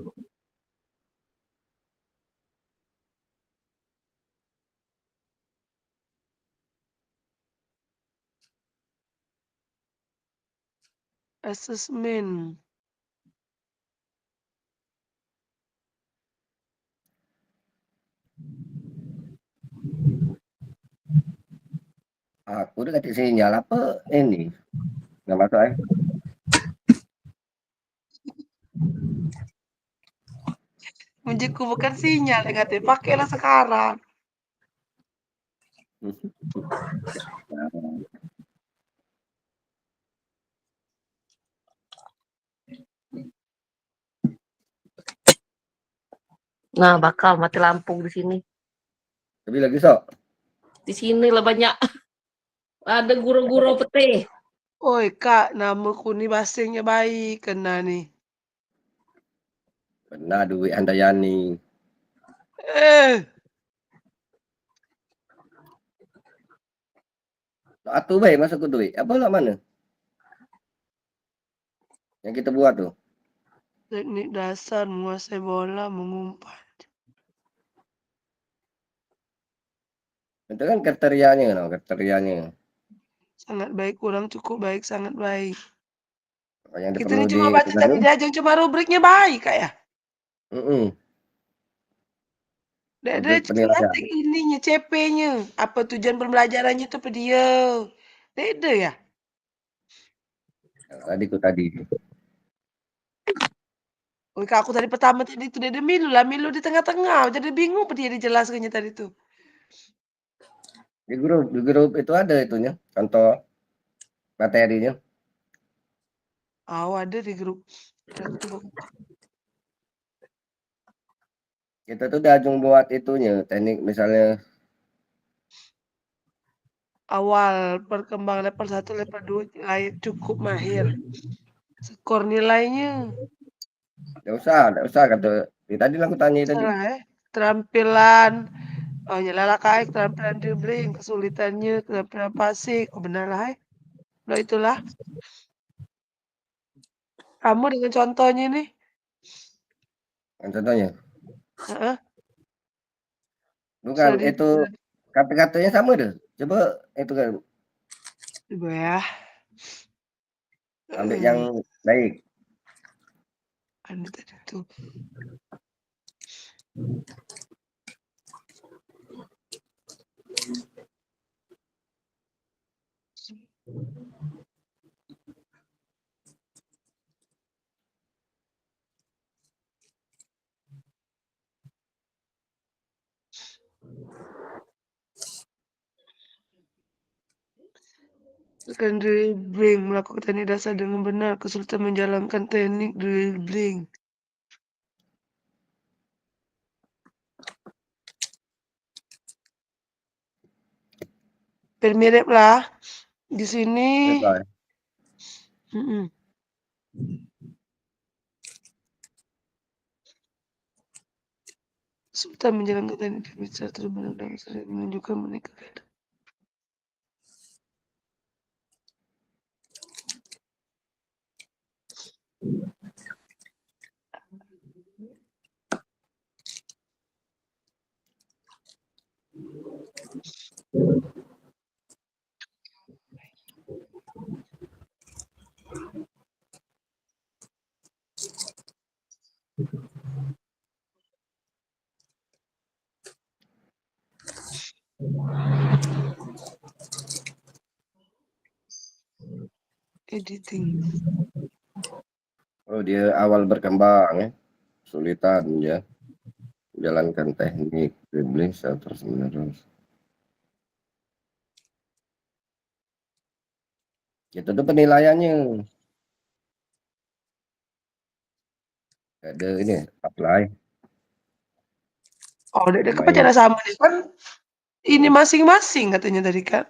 Asesmen. Aku udah kasih sinyal apa ini? Nggak masuk ya? Menjiku bukan sinyal, ya katanya. Pakailah sekarang. Nah, bakal mati lampu di sini. Tapi lagi sok. Di sini lah banyak. Ada guru-guru pete. Oi, Kak, namaku nih basingnya baik kena nih. Benar duit Handayani. Eh, Atuh baik masuk ke duit. Apa lah mana? Yang kita buat tuh. teknik dasar menguasai bola, mengumpat. Itu kan kriterianya, no, kriterianya. Sangat baik, kurang cukup baik, sangat baik. Yang Kita perlu ini cuma di baca tadi diajeng cuma rubriknya baik, Kak ya. Ada Rubrik penilaian. nanti ininya CP-nya. Apa tujuan pembelajarannya itu apa dia? Beda ya? Tadi. Oh, Kak, aku tadi pertama tadi itu dia milu lah, milu di tengah-tengah. Jadi bingung apa dia dijelaskannya tadi tuh. Di grup itu ada itunya, contoh materinya. Oh, ada di grup. Kita tuh diajung buat itunya, teknik misalnya Awal perkembangan level 1, level 2 nilai cukup mahir. Skor nilainya. Nggak usah kata. Tadi aku tanya tadi. Salah ya. Keterampilan. Oh, nyala kai, keterampilan dribbling, kesulitannya, keterampilan passing. Oh, benar lah. Nah, itulah. Kamu dengan contohnya nih. Kan contohnya. Heeh. Bukan Bisa itu kata-katanya sama deh. Coba itu kan coba ya. ambil yang baik. Anu tadi tuh. Akan dribbling, melakukan teknik dasar dengan benar, kesulitan menjalankan teknik dribbling. Mirip lah di sini. Kesulitan menjalankan teknik dasar terus benar sering menunjukkan menikah. Editing. Oh, dia awal berkembang ya. Kesulitan ya. Jalankan teknik dribbling terus menerus. Itu tuh penilaiannya. Ada ini apply. Oh, udah kepacara sama nih kan. Ini masing-masing katanya tadi kan.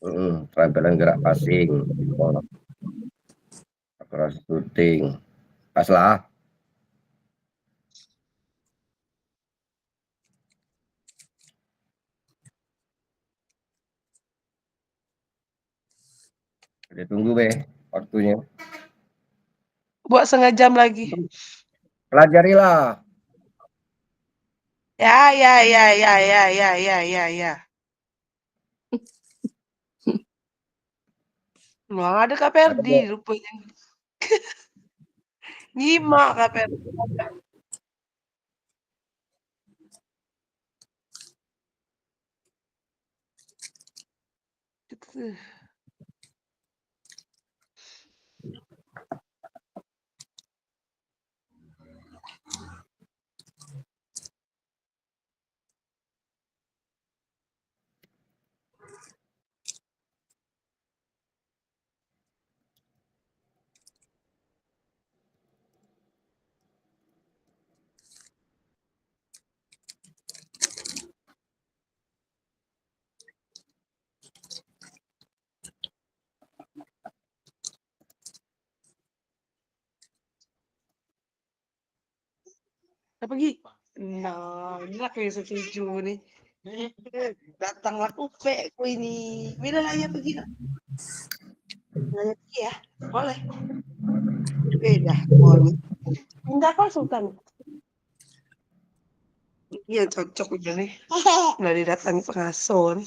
Keterampilan gerak passing, cross shooting. Pas lah. Udah tunggu be waktunya. Buat setengah jam lagi. pelajarilah. Ya, ya, ya, ya, ya, ya, ya, ya, ya. Memang ada Kak Ferdi Ada. rupanya. Nyimak Kak Ferdi. Udah pergi. Nah, ini aku yang setuju nih. Datanglah ku ini. Bila lah ya pergi nak. Nanya pergi ya. Boleh. Beda. Boleh. Enggak kok Sultan. Iya cocok udah nih. Udah didatangi pengasuh.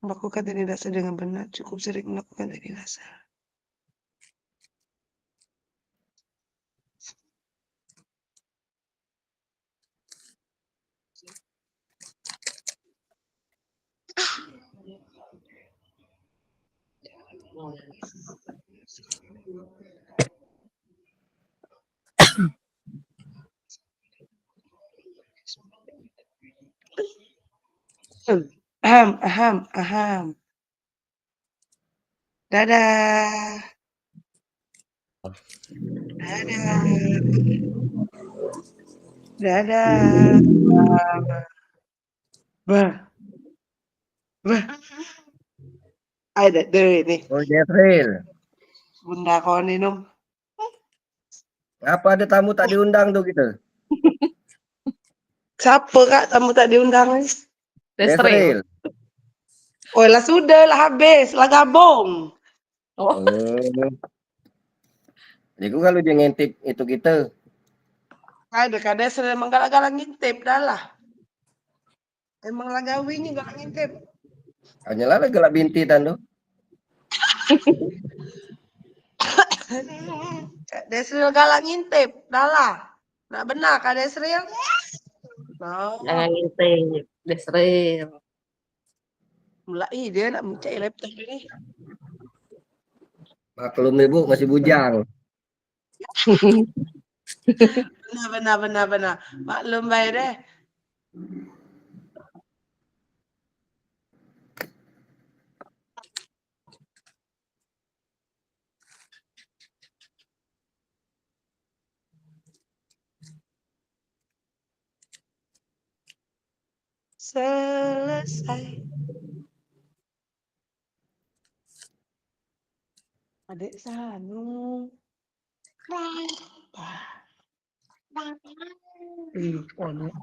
Melakukan tindak dasar dengan benar. Cukup sering melakukan tindak dasar. Aham. Dadah. Dadah. Dadah. Bah. Bah. Ada deh nih. Oh, Jeffrey. Bunda kau minum. Apa ada tamu tak diundang tuh gitu? Siapa Kak tamu tak diundang? Desril. Oh lah sudah lah habis. Lah gabung. Oh, Oh. Jadi kalau dia ngintip itu kita. Ada kada sudah emang galak-galak ngintip dah lah. Emang lah gawinya galak ngintip. Hanya lah gelap binti tando. Kak Desril galak ngintip dah lah. Nak benar Kak Desril? Nah, jangan ngintip. Desril. mulai dia nak mencari laptop ini. Maklum ibu masih bujang. Benar. Maklum baik deh. Selesai. Adik Sanu. Teleponnya.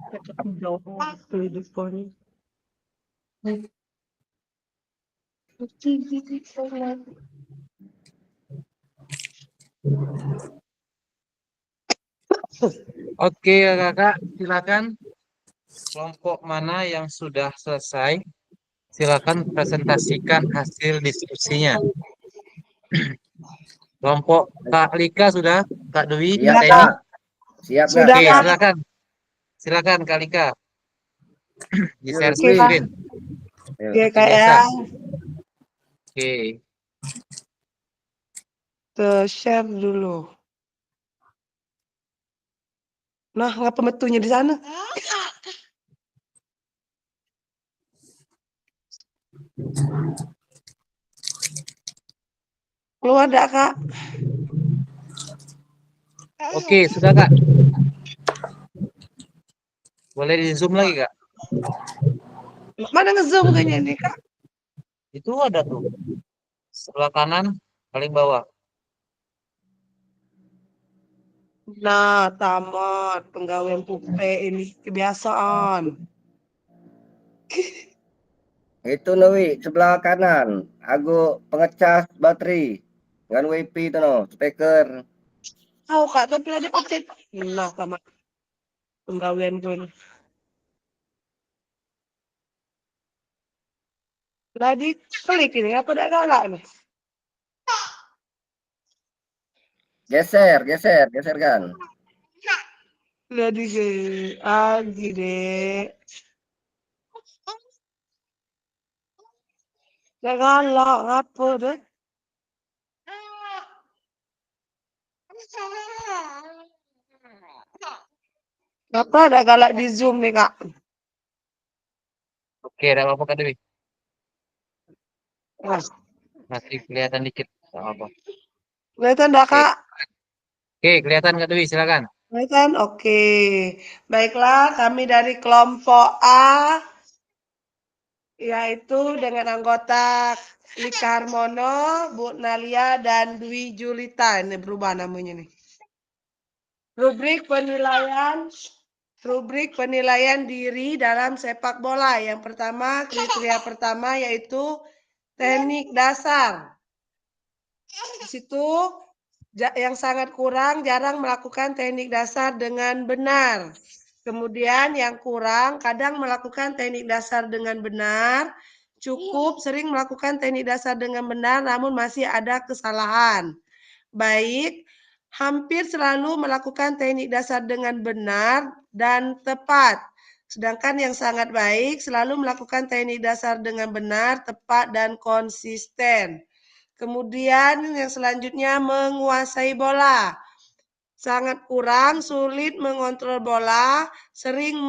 Jauh teleponnya. Oke, Kakak, silakan. Kelompok mana yang sudah selesai? Silakan presentasikan hasil diskusinya. Kelompok Kak Lika sudah, Kak Dwi, Siap, Kak Teni. Kak. Siap, Kak. Sudah, Oke, Kak. silakan. Silakan Kak Lika. Di share Oke, Kak. screen. Oke, Seperti Kak biasa. ya. Oke. Tuh, share dulu. Nah, ngapa metunya di sana? Keluar dah, Kak. Oke, sudah Kak. Boleh di zoom lagi Kak? Mana nge-zoom kayaknya nih, Kak? Itu ada tuh. Sebelah kanan, paling bawah. Nah, tamat penggawaian pupe ini kebiasaan. Itu Nowi sebelah kanan. Aku pengecas baterai dengan WiFi itu no, speaker. Tahu Kak, tapi ada pencet. Nah, sama penggawean gue ini. Lah diklik ini, apa udah galak nih? Geser, geser, geser kan. Lah di lagi deh. Gak galak, apa deh? Apa ada galak di Zoom nih Kak? Oke, ada apa Kak Dewi? Mas, Masih kelihatan dikit. Nggak apa. kelihatan enggak Oke. Kak? Oke, kelihatan Kak Dewi, silakan. Kelihatan? Oke. Baiklah, kami dari kelompok A, yaitu dengan anggota Lika Harmono, Bu Nalia, dan Dwi Julita. Ini berubah namanya nih. Rubrik penilaian diri dalam sepak bola. Yang pertama, kriteria pertama yaitu teknik dasar. Di situ yang sangat kurang, jarang melakukan teknik dasar dengan benar. Kemudian yang kurang, kadang melakukan teknik dasar dengan benar, cukup sering melakukan teknik dasar dengan benar, namun masih ada kesalahan. Baik, hampir selalu melakukan teknik dasar dengan benar dan tepat. Sedangkan yang sangat baik selalu melakukan teknik dasar dengan benar, tepat, dan konsisten. Kemudian yang selanjutnya menguasai bola. Sangat kurang, sulit mengontrol bola, sering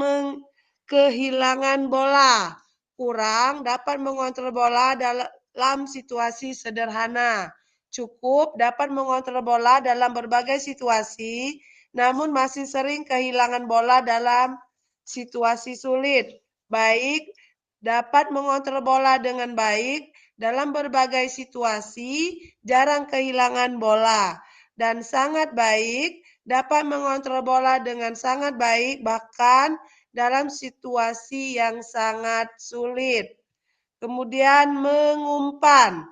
kehilangan bola. Kurang, dapat mengontrol bola dalam situasi sederhana. Cukup, dapat mengontrol bola dalam berbagai situasi, namun masih sering kehilangan bola dalam situasi sulit. Baik, dapat mengontrol bola dengan baik dalam berbagai situasi, jarang kehilangan bola. Dan sangat baik, dapat mengontrol bola dengan sangat baik, bahkan dalam situasi yang sangat sulit. Kemudian mengumpan.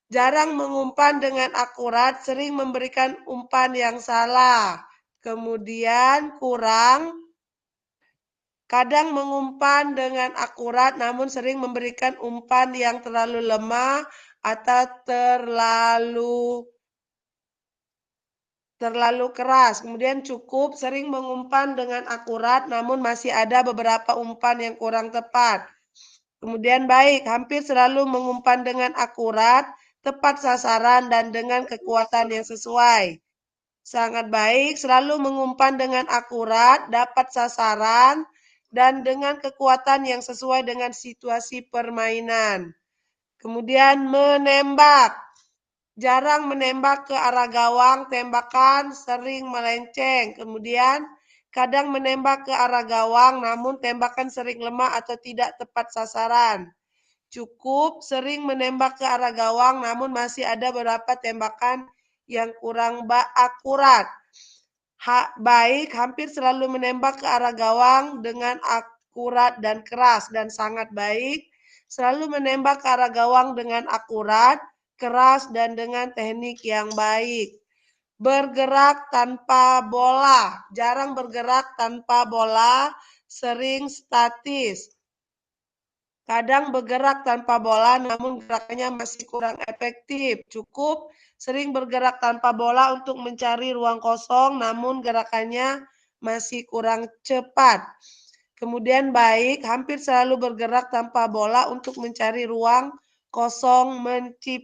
Jarang mengumpan dengan akurat, sering memberikan umpan yang salah. Kemudian kurang, kadang mengumpan dengan akurat namun sering memberikan umpan yang terlalu lemah atau terlalu keras. Kemudian cukup sering mengumpan dengan akurat namun masih ada beberapa umpan yang kurang tepat. Kemudian baik, hampir selalu mengumpan dengan akurat, tepat sasaran dan dengan kekuatan yang sesuai. Sangat baik, selalu mengumpan dengan akurat, dapat sasaran, dan dengan kekuatan yang sesuai dengan situasi permainan. Kemudian menembak. Jarang menembak ke arah gawang, tembakan sering melenceng. Kemudian kadang menembak ke arah gawang, namun tembakan sering lemah atau tidak tepat sasaran. Cukup sering menembak ke arah gawang, namun masih ada beberapa tembakan yang kurang akurat. Baik, hampir selalu menembak ke arah gawang dengan akurat dan keras, dan sangat baik selalu menembak ke arah gawang dengan akurat, keras, dan dengan teknik yang baik. Bergerak tanpa bola, jarang bergerak tanpa bola, sering statis. Kadang bergerak tanpa bola namun gerakannya masih kurang efektif. Cukup sering bergerak tanpa bola untuk mencari ruang kosong namun gerakannya masih kurang cepat. Kemudian baik, hampir selalu bergerak tanpa bola untuk mencari ruang kosong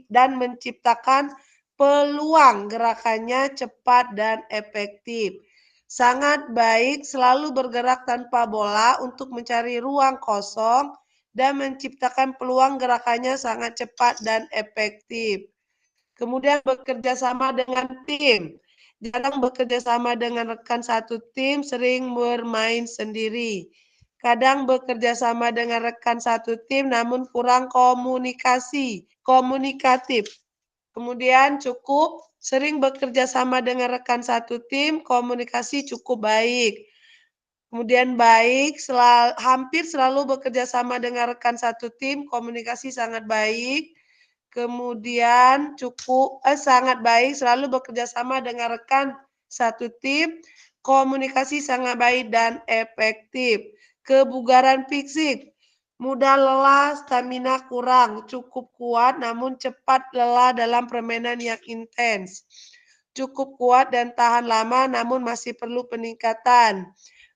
dan menciptakan peluang, gerakannya cepat dan efektif. Sangat baik selalu bergerak tanpa bola untuk mencari ruang kosong dan menciptakan peluang, gerakannya sangat cepat dan efektif. Kemudian bekerja sama dengan tim. Jarang bekerja sama dengan rekan satu tim, sering bermain sendiri. Kadang bekerja sama dengan rekan satu tim namun kurang komunikatif. Kemudian cukup sering bekerja sama dengan rekan satu tim, komunikasi cukup baik. Kemudian baik, hampir selalu bekerja sama dengan rekan satu tim, komunikasi sangat baik. Kemudian sangat baik, selalu bekerja sama dengan rekan satu tim, komunikasi sangat baik dan efektif. Kebugaran fisik, mudah lelah, stamina kurang, cukup kuat namun cepat lelah dalam permainan yang intens. Cukup kuat dan tahan lama namun masih perlu peningkatan.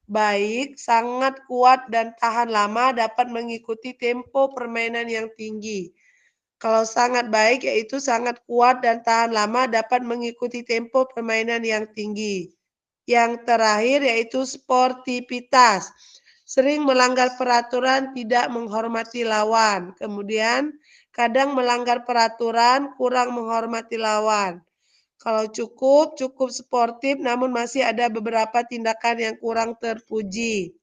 Baik, sangat kuat dan tahan lama dapat mengikuti tempo permainan yang tinggi. Kalau sangat baik yaitu sangat kuat dan tahan lama dapat mengikuti tempo permainan yang tinggi. Yang terakhir yaitu sportivitas. Sering melanggar peraturan, tidak menghormati lawan. Kemudian kadang melanggar peraturan, kurang menghormati lawan. Kalau cukup sportif namun masih ada beberapa tindakan yang kurang terpuji.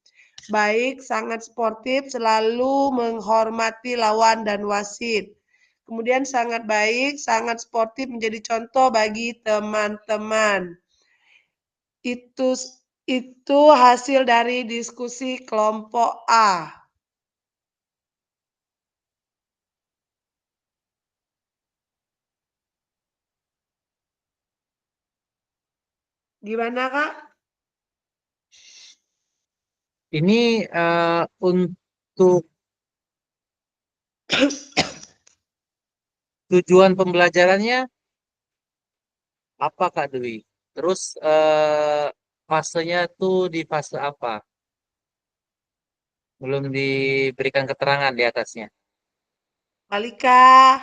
Baik, sangat sportif, selalu menghormati lawan dan wasit. Kemudian sangat baik, sangat sportif menjadi contoh bagi teman-teman. Itu hasil dari diskusi kelompok A. Gimana, Kak? Ini untuk tujuan pembelajarannya apa Kak Dwi? Terus fasenya tuh di fase apa? Belum diberikan keterangan di atasnya. Malika.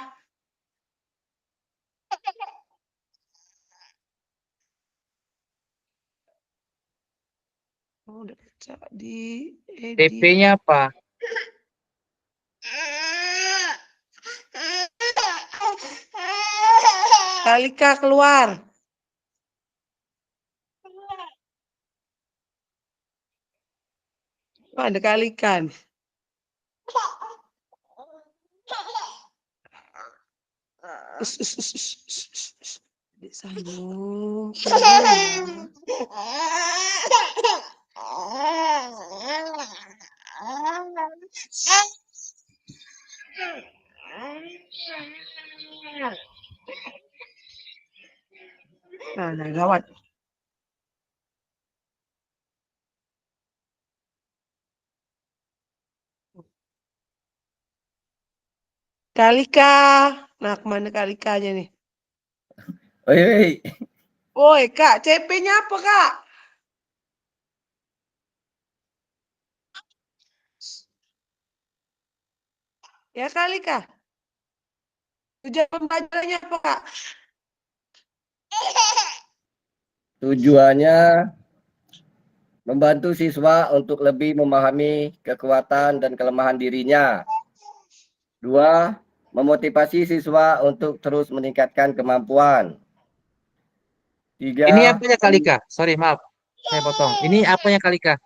Oh, udah baca di edit. TP-nya apa? Malika keluar. Oh, ada kalikan. Disambung. Nah, gawat. Kalika. Nah, kemana Kalikanya nih? Oi. Woi, Kak, CP-nya apa, Kak? Ya, Kalika. Tujuan pembelajarannya apa, Kak? Tujuannya membantu siswa untuk lebih memahami kekuatan dan kelemahan dirinya. 2. Memotivasi siswa untuk terus meningkatkan kemampuan. 3. Ini apanya Kalika? Sorry, maaf. Saya potong. Ini apanya Kalika?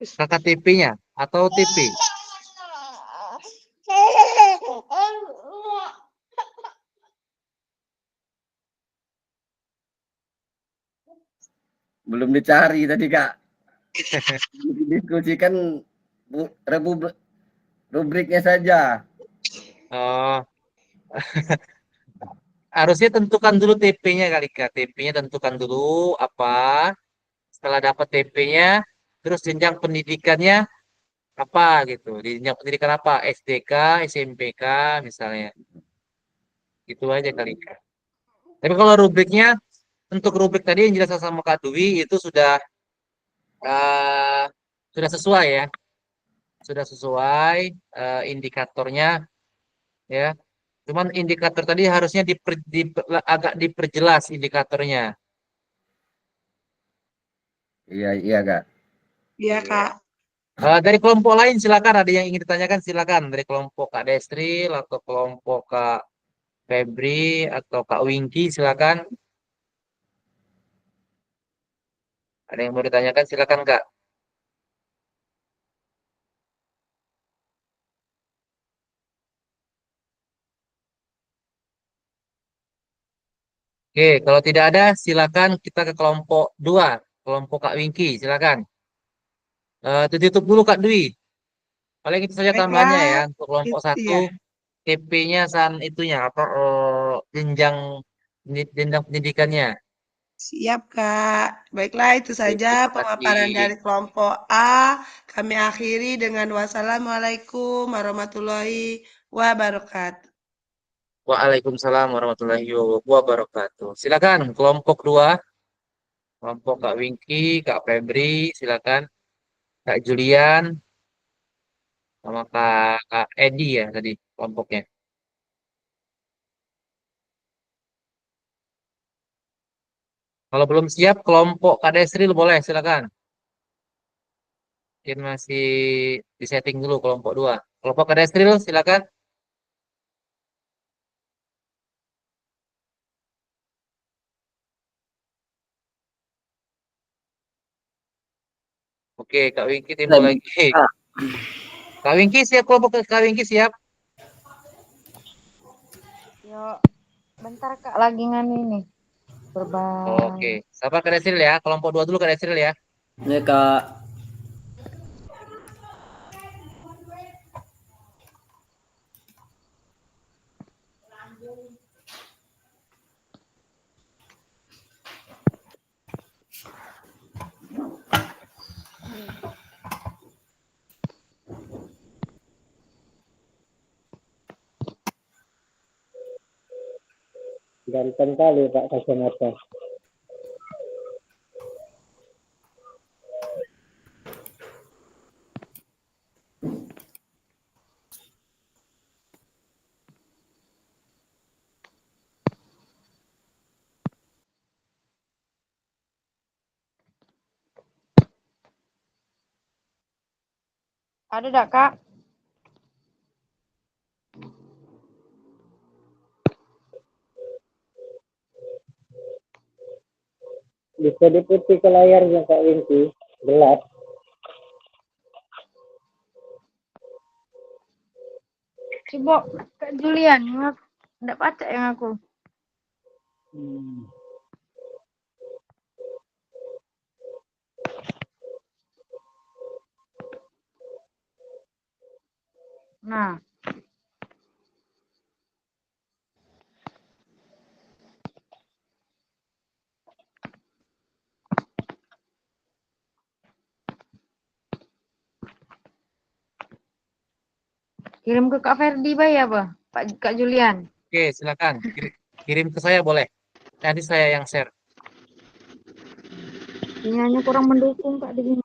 Kakak TP-nya atau TP? Belum dicari tadi, Kak. Diskusikan rubriknya saja. Oh. Harusnya tentukan dulu TP-nya Kalika. TP-nya tentukan dulu apa. Setelah dapat TP-nya, terus jenjang pendidikannya apa gitu. Jenjang pendidikan apa? SDK, SMPK misalnya. Gitu aja Kalika. Tapi kalau rubriknya, untuk rubrik tadi yang jelas sama Kak Dwi itu uh, sudah sesuai ya. Sudah sesuai indikatornya ya. Cuman indikator tadi harusnya agak diperjelas indikatornya. Iya, iya, Kak. Iya, Kak. Dari kelompok lain silakan, ada yang ingin ditanyakan silakan, dari kelompok Kak Destril atau kelompok Kak Febri atau Kak Wingki silakan. Ada yang mau ditanyakan silakan Kak. Oke, kalau tidak ada silakan kita ke kelompok 2, kelompok Kak Wingki silakan. Ditutup dulu Kak Dwi. Paling itu saja tambahannya ya. Baiklah, Untuk kelompok itu satu, ya. TP-nya itunya apa jenjang jenjang pendidikannya. Siap, Kak. Baiklah, itu Oke, saja terima pemaparan kasih. dari kelompok A. Kami akhiri dengan wassalamualaikum warahmatullahi wabarakatuh. Waalaikumsalam warahmatullahi wabarakatuh. Silakan kelompok 2, kelompok Kak Wingky, Kak Febri, silakan. Kak Julian sama Kak Edi ya tadi kelompoknya. Kalau belum siap kelompok Kak Desril boleh silakan. Mungkin masih disetting dulu kelompok 2. Kelompok Kak Desril silakan. Oke, Kak Wingky timbul lagi. Kak Wingky siap kelompok Kak Wingky siap. Yuk, bentar Kak lagi nganu ini. Oke, sabar Kak Desril ya. Kelompok 2 dulu Kak Desril ya. Ya Kak. Ganteng kali Pak kacamata. Ada enggak Kak? Bisa diputi ke layarnya Kak Wingky, gelap. Coba Kak Julian, enggak baca yang aku. Nah, kirim ke Kak Ferdi bay apa? Kak Julian. Oke, silakan. Kirim ke saya boleh. Nanti saya yang share. Sinyalnya kurang mendukung Kak di sini.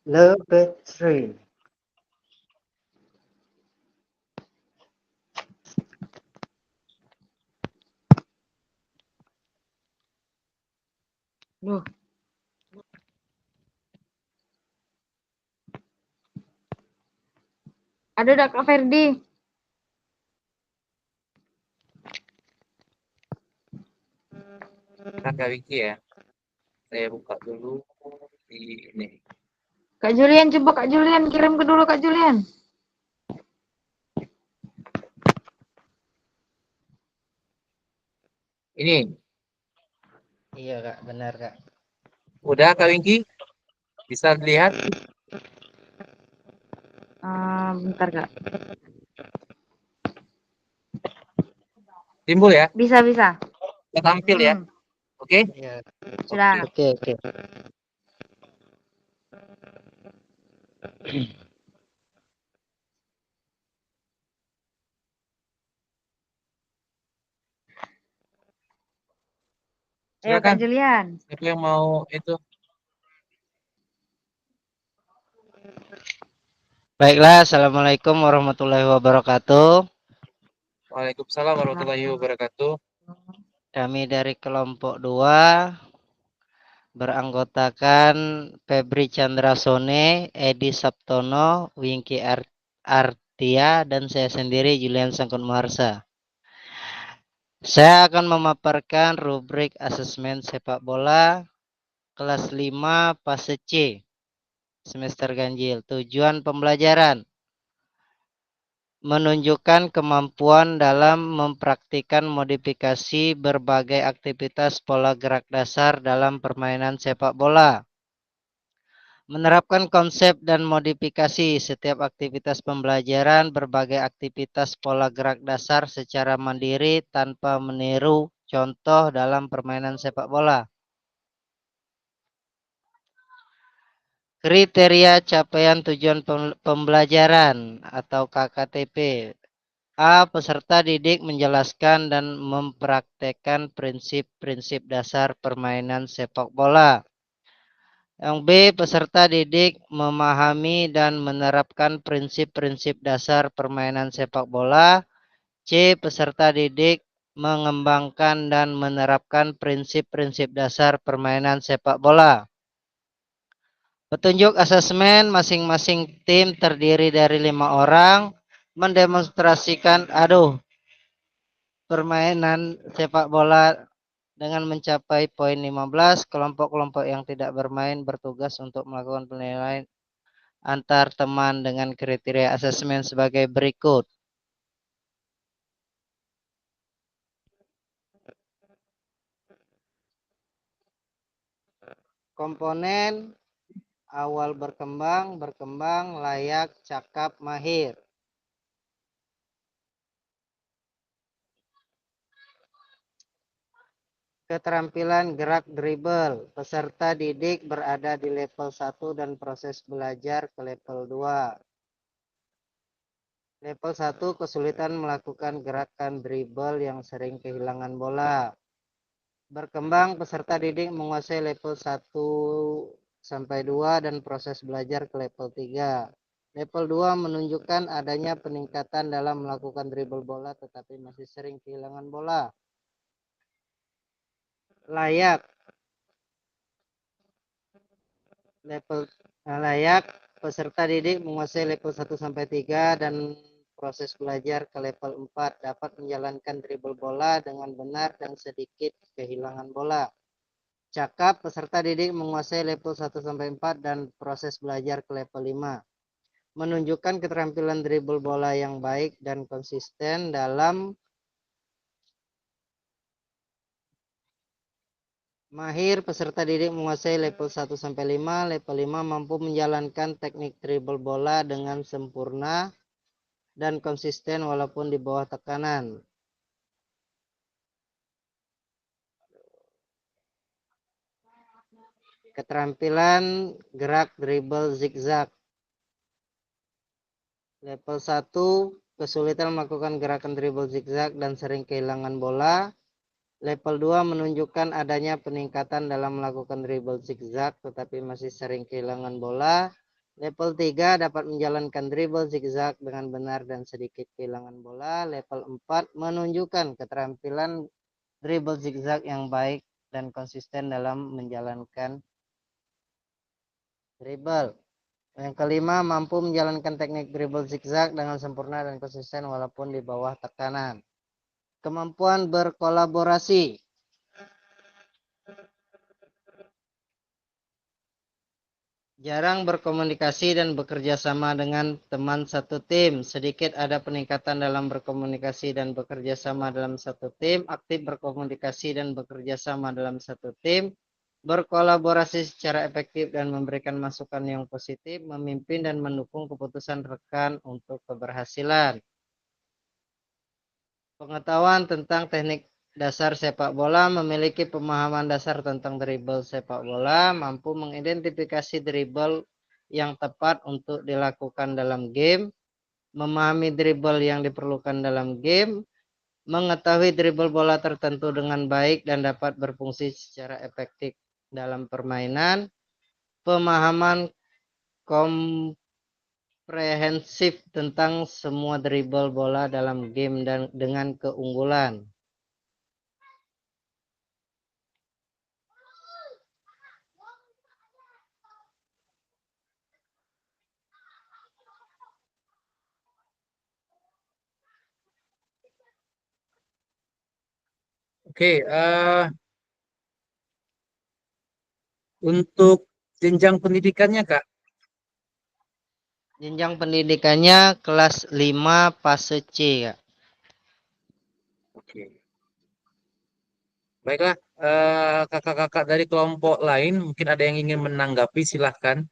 Level 3. Loh. Ada enggak Kak Ferdi? Nah, Kak Wiki ya. Saya buka dulu di ini. Kak Julian, coba Kak Julian kirim ke dulu Kak Julian. Ini. Iya Kak, benar Kak. Udah Kak Wingky? Bisa dilihat? Bentar Kak. Timbul ya? Bisa, bisa. Kita tampil ya. Oke? Iya. Sudah. Oke. Ayo Kak Silakan. Julian. Siapa yang mau itu? Baiklah, Assalamualaikum warahmatullahi wabarakatuh. Waalaikumsalam warahmatullahi wabarakatuh. Kami dari kelompok 2 beranggotakan Febri Chandrasone, Edi Saptono, Wingky Artia, dan saya sendiri Julian Sangkun Maharsa. Saya akan memaparkan rubrik asesmen sepak bola kelas 5 fase C semester ganjil. Tujuan pembelajaran menunjukkan kemampuan dalam mempraktikkan modifikasi berbagai aktivitas pola gerak dasar dalam permainan sepak bola. Menerapkan konsep dan modifikasi setiap aktivitas pembelajaran berbagai aktivitas pola gerak dasar secara mandiri tanpa meniru contoh dalam permainan sepak bola. Kriteria capaian tujuan pembelajaran atau KKTP. A. Peserta didik menjelaskan dan mempraktekkan prinsip-prinsip dasar permainan sepak bola. Yang B. Peserta didik memahami dan menerapkan prinsip-prinsip dasar permainan sepak bola. C. Peserta didik mengembangkan dan menerapkan prinsip-prinsip dasar permainan sepak bola. Petunjuk asesmen, masing-masing tim terdiri dari 5 orang mendemonstrasikan permainan sepak bola dengan mencapai poin 15. Kelompok-kelompok yang tidak bermain bertugas untuk melakukan penilaian antar teman dengan kriteria asesmen sebagai berikut. Komponen awal berkembang, layak, cakap, mahir. Keterampilan gerak dribble. Peserta didik berada di level 1 dan proses belajar ke level 2. Level 1 kesulitan melakukan gerakan dribble yang sering kehilangan bola. Berkembang, peserta didik menguasai level 1 sampai 2 dan proses belajar ke level 3. Level 2 menunjukkan adanya peningkatan dalam melakukan dribble bola tetapi masih sering kehilangan bola. Layak. Layak, peserta didik menguasai level 1 sampai 3 dan proses belajar ke level 4, dapat menjalankan dribble bola dengan benar dan sedikit kehilangan bola. Cakap, peserta didik menguasai level 1 sampai 4 dan proses belajar ke level 5. Menunjukkan keterampilan dribble bola yang baik dan konsisten dalam. Mahir, peserta didik menguasai level 1 sampai 5. Level 5 mampu menjalankan teknik dribble bola dengan sempurna dan konsisten walaupun di bawah tekanan. Keterampilan gerak dribble zigzag. Level 1 kesulitan melakukan gerakan dribble zigzag dan sering kehilangan bola. Level 2 menunjukkan adanya peningkatan dalam melakukan dribble zigzag tetapi masih sering kehilangan bola. Level 3 dapat menjalankan dribble zigzag dengan benar dan sedikit kehilangan bola. Level 4 menunjukkan keterampilan dribble zigzag yang baik dan konsisten dalam menjalankan dribble. Yang kelima, mampu menjalankan teknik dribble zigzag dengan sempurna dan konsisten walaupun di bawah tekanan. Kemampuan berkolaborasi. Jarang berkomunikasi dan bekerja sama dengan teman satu tim. Sedikit ada peningkatan dalam berkomunikasi dan bekerja sama dalam satu tim. Aktif berkomunikasi dan bekerja sama dalam satu tim. Berkolaborasi secara efektif dan memberikan masukan yang positif. Memimpin dan mendukung keputusan rekan untuk keberhasilan. Pengetahuan tentang teknik dasar sepak bola, memiliki pemahaman dasar tentang dribble sepak bola, mampu mengidentifikasi dribble yang tepat untuk dilakukan dalam game, memahami dribble yang diperlukan dalam game, mengetahui dribble bola tertentu dengan baik dan dapat berfungsi secara efektif dalam permainan, pemahaman komprehensif tentang semua dribble bola dalam game dan dengan keunggulan. Oke, untuk jenjang pendidikannya, Kak. Jenjang pendidikannya kelas 5 fase C, Kak. Oke. Baiklah, kakak-kakak dari kelompok lain mungkin ada yang ingin menanggapi, silahkan.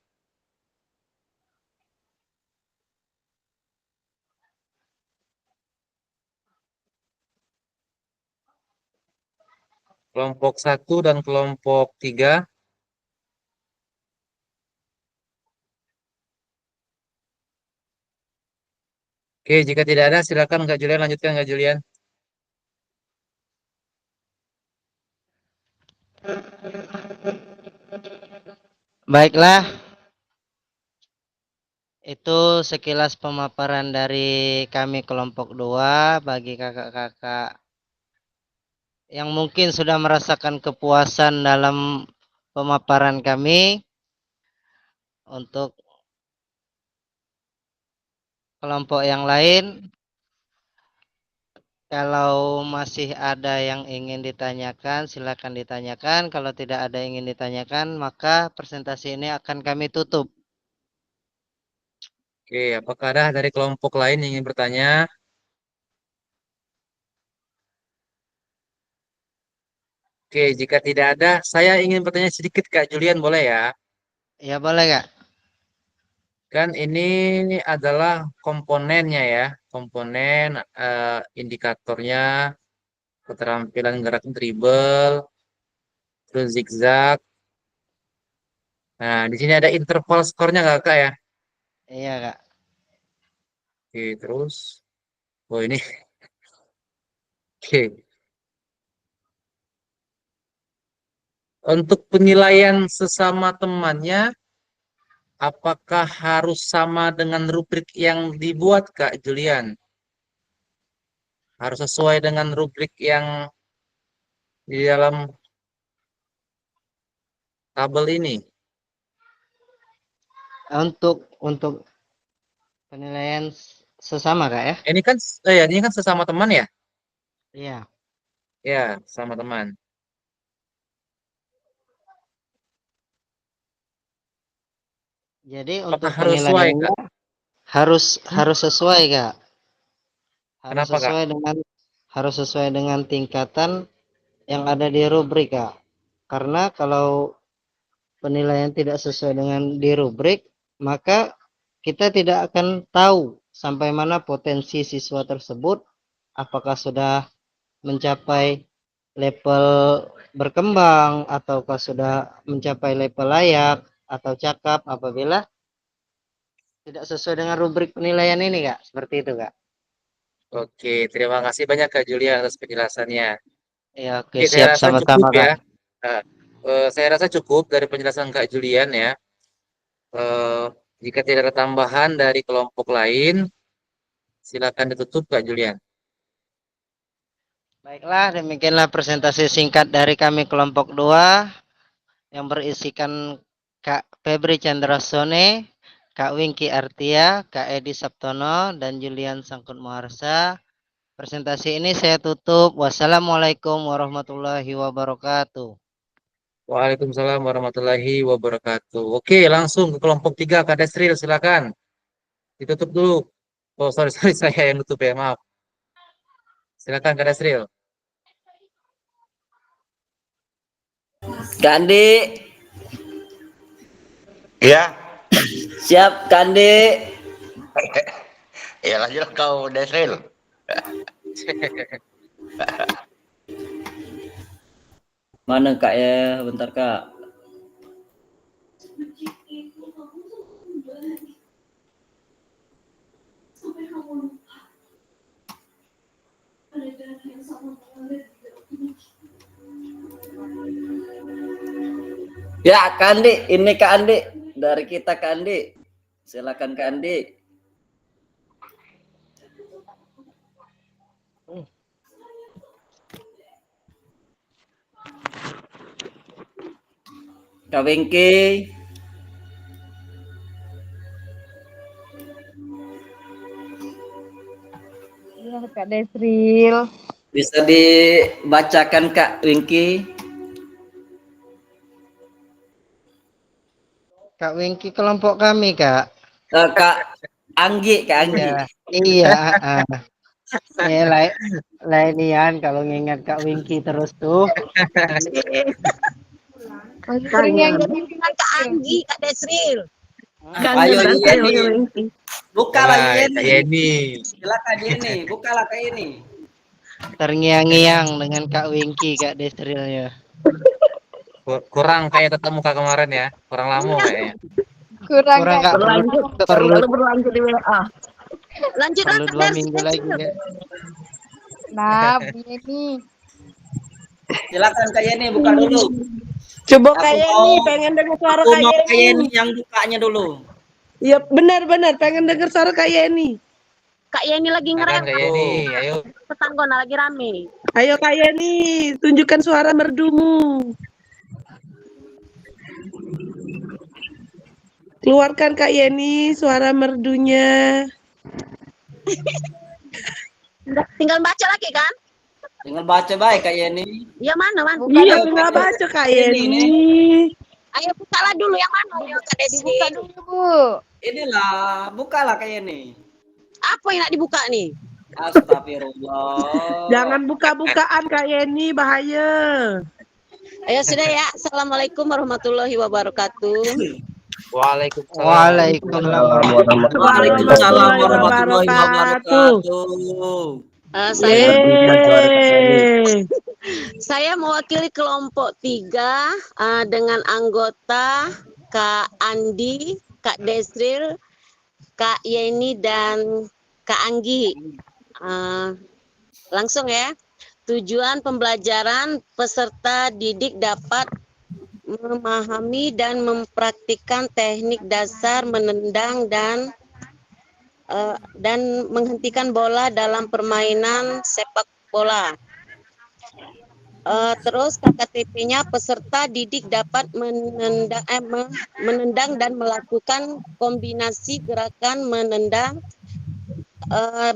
Kelompok 1 dan kelompok 3. Oke, jika tidak ada, silakan Kak Julian, lanjutkan Kak Julian. Baiklah, itu sekilas pemaparan dari kami kelompok 2 bagi kakak-kakak yang mungkin sudah merasakan kepuasan dalam pemaparan kami. Untuk kelompok yang lain, kalau masih ada yang ingin ditanyakan, silakan ditanyakan. Kalau tidak ada yang ingin ditanyakan, maka presentasi ini akan kami tutup. Oke, apakah ada dari kelompok lain yang ingin bertanya? Oke, jika tidak ada, saya ingin bertanya sedikit Kak Julian, boleh ya? Ya boleh Kak. Kan ini adalah komponennya ya, komponen indikatornya, keterampilan gerak dribble, terus zigzag. Nah, di sini ada interval skornya nggak Kak ya? Iya Kak. Oke, terus, oh ini, oke. Untuk penilaian sesama temannya, apakah harus sama dengan rubrik yang dibuat Kak Julian? Harus sesuai dengan rubrik yang di dalam tabel ini. Untuk penilaian sesama Kak ya? Ini kan sesama teman ya? Iya. Ya, sama teman. Jadi Apakah untuk harus sesuai, penilaiannya Kak? harus sesuai Kak. Kenapa, Kak? Harus sesuai dengan tingkatan yang ada di rubrik Kak. Karena kalau penilaian tidak sesuai dengan di rubrik, maka kita tidak akan tahu sampai mana potensi siswa tersebut, apakah sudah mencapai level berkembang ataukah sudah mencapai level layak atau cakap apabila tidak sesuai dengan rubrik penilaian ini Kak. Seperti itu Kak. Oke, terima kasih banyak Kak Julia atas penjelasannya. Ya, oke, Oke, saya siap rasa cukup sama-sama Kak. ya. Nah, saya rasa cukup dari penjelasan Kak Julian ya. Eh, jika tidak ada tambahan dari kelompok lain, silakan ditutup Kak Julian. Baiklah, demikianlah presentasi singkat dari kami kelompok 2 yang berisikan Kak Febri Chandrasone, Kak Wingky Artia, Kak Edi Sabtono, dan Julian Sangkut Muharsa. Presentasi ini saya tutup. Wassalamualaikum warahmatullahi wabarakatuh. Waalaikumsalam warahmatullahi wabarakatuh. Oke, langsung ke kelompok 3, Kak Desril, silakan. Ditutup dulu. Oh, sorry, saya yang tutup ya, maaf. Silakan Kak Desril. Kandi, Ya, siap Kandi. ya lanjut kau Desril. Mana Kak ya? Bentar Kak. Ya, Kandi, ini Kak Andi. Dari kita Kak Andi. Silakan Kak Andi. Kak Wingky. Iya, Kak Desril. Bisa dibacakan Kak Wingky? Kak Wingky kelompok kami Kak. Kak Anggi, Kak Anggi. Ya, iya. Lainian kalau ngingat Kak Wingky terus tuh. Sering yang jadi Bukan Kak Anggi, Kak Desril. Ayo Kangen rasanya Yeni, pakai Wengki. bukalah Wah, Kak Yeni. Yeni. Silakan Yeni, bukalah Kak Yeni. Terngiang-ngiang dengan Kak Wingky, Kak Desrilnya. Kurang kayak tetap muka kemarin ya. Kurang lama kayaknya. kurang Kurang Kak. Kak, Berlanjut, perlu selalu berlanjut di WA. Lanjutlah perlu Kak 2 minggu Desril. lagi Kak. Nah, begini. Silakan Kak Yeni buka dulu. Coba Aku Kak mau- Yeni, pengen dengar suara Aku Kak mau Kak Yeni. Yeni yang bukanya dulu. Iya benar-benar pengen dengar suara Kak Yeni. Kak Yeni lagi Silakan ngerem. Kak Yeni, ayo. Tetanggona lagi rame. Ayo Kak Yeni, tunjukkan suara merdumu. Keluarkan Kak Yeni suara merdunya. Tinggal baca lagi kan? Tinggal baca baik Kak Yeni. Ya mana, Man? Iya, tinggal baca Kak Yeni. Ayo bukalah dulu yang mana? Ayo Kak Dibuka Desril. dulu, Bu. Inilah, bukalah Kak Yeni. Apa yang nak dibuka nih? Astagfirullah. Jangan buka-bukaan Kak Yeni, bahaya. Ayo sudah ya. Assalamualaikum warahmatullahi wabarakatuh. Waalaikumsalam. Waalaikumsalam. Waalaikumsalam warahmatullahi wabarakatuh. Saya mewakili kelompok 3 dengan anggota Kak Andi, Kak Desril, Kak Yeni, dan Kak Anggi. Langsung ya. Tujuan pembelajaran peserta didik dapat memahami dan mempraktikkan teknik dasar menendang dan menghentikan bola dalam permainan sepak bola. Terus KKTP-nya peserta didik dapat menendang dan melakukan kombinasi gerakan menendang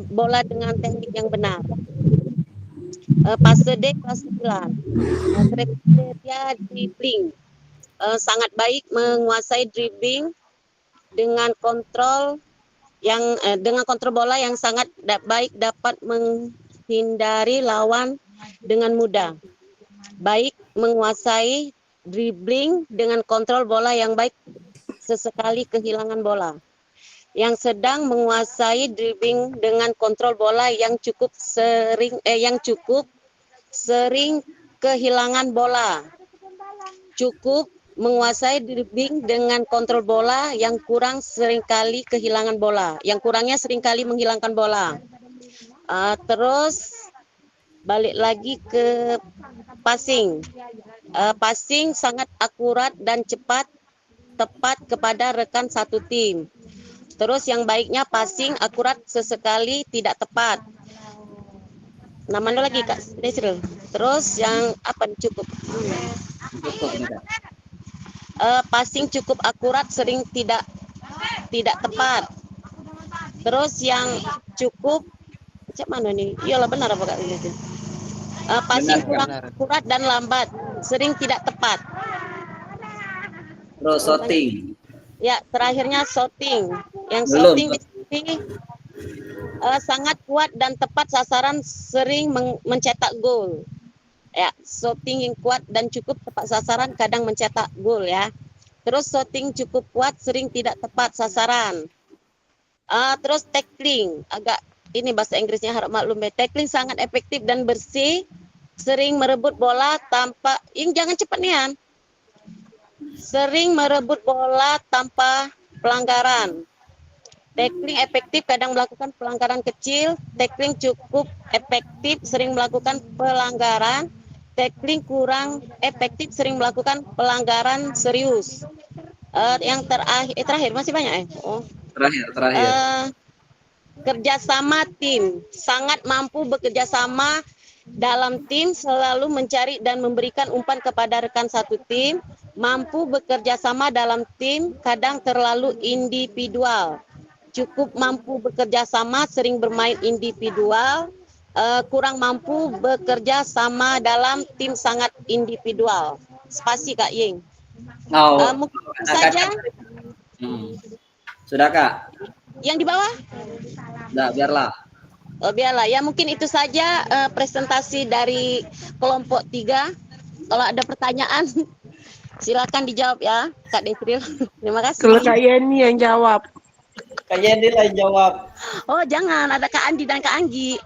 bola dengan teknik yang benar. Fase D kelas 9. Kriteria dribbling. Sangat baik menguasai dribbling dengan kontrol bola yang sangat baik, dapat menghindari lawan dengan mudah. Baik menguasai dribbling dengan kontrol bola yang baik, sesekali kehilangan bola. Yang sedang menguasai dribbling dengan kontrol bola yang cukup sering kehilangan bola. Cukup menguasai dribbling dengan kontrol bola yang kurang seringkali kehilangan bola. Yang kurangnya seringkali menghilangkan bola. Terus balik lagi ke passing. Passing sangat akurat dan tepat kepada rekan satu tim. Terus yang baiknya passing akurat, sesekali tidak tepat. Namanya lagi Kak Desril. Terus yang apa cukup? Passing cukup akurat, sering tidak tepat. Terus yang cukup cek mana nih? Iyalah benar apa Kak gitu. Passing kurang akurat dan lambat, sering tidak tepat. Terus shooting. Ya, terakhirnya shooting. Yang shooting di sini sangat kuat dan tepat sasaran, sering mencetak gol. Ya, shooting yang kuat dan cukup tepat sasaran, kadang mencetak gol ya. Terus shooting cukup kuat, sering tidak tepat sasaran. Terus tackling, agak ini bahasa Inggrisnya harap maklum ya. Tackling sangat efektif dan bersih, sering merebut bola tanpa, jangan cepat nih. Sering merebut bola tanpa pelanggaran. Tackling efektif, kadang melakukan pelanggaran kecil. Tackling cukup efektif, sering melakukan pelanggaran. Tackling kurang efektif, sering melakukan pelanggaran serius. Yang terakhir masih banyak Terakhir. Kerjasama tim, sangat mampu bekerja sama dalam tim, selalu mencari dan memberikan umpan kepada rekan satu tim. Mampu bekerja sama dalam tim, kadang terlalu individual. Cukup mampu bekerja sama, sering bermain individual. Kurang mampu bekerja sama dalam tim, sangat individual. Spasi Kak Ying. Mungkin saja. Sudah Kak? Yang di bawah? Nah, biarlah. Oh, biarlah. Ya mungkin itu saja presentasi dari kelompok 3. Kalau ada pertanyaan silakan dijawab ya Kak Desril. Terima Kalau kasih. Kak Yeni yang jawab. Kak Yeni lah yang jawab. Oh jangan, ada Kak Andi dan Kak Anggi.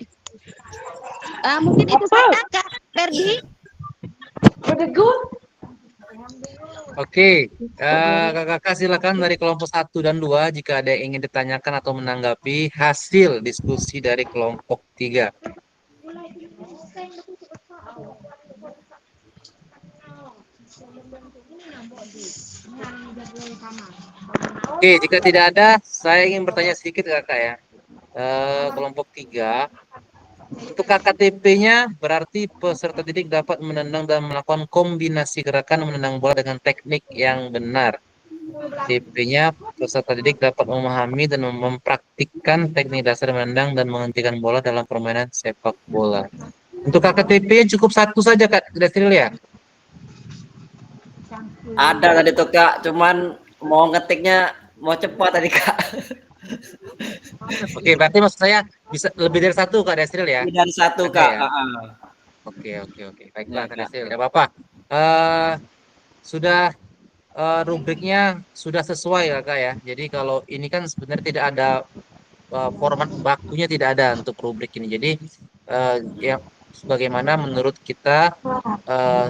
Mungkin itu saja Kak Ferdi. Oke, kakak-kakak silakan dari kelompok 1 dan 2 jika ada yang ingin ditanyakan atau menanggapi hasil diskusi dari kelompok 3. Oke, jika tidak ada, saya ingin bertanya sedikit kakak ya. Kelompok 3, untuk KKTP-nya berarti peserta didik dapat menendang dan melakukan kombinasi gerakan menendang bola dengan teknik yang benar. TP-nya peserta didik dapat memahami dan mempraktikkan teknik dasar menendang dan menghentikan bola dalam permainan sepak bola. Untuk KKTP cukup 1 saja Kak Desril ya? Ada tadi tuh Kak, cuman mau ngetiknya mau cepat tadi Kak. Oke, berarti maksud saya bisa lebih dari 1 Kak Desril ya? Lebih dari 1 Ada Kak. ya? Oke. Baiklah Kak Desril, tidak apa-apa. Sudah rubriknya sudah sesuai ya Kak ya. Jadi kalau ini kan sebenarnya tidak ada format bakunya, tidak ada untuk rubrik ini. Jadi ya sebagaimana menurut kita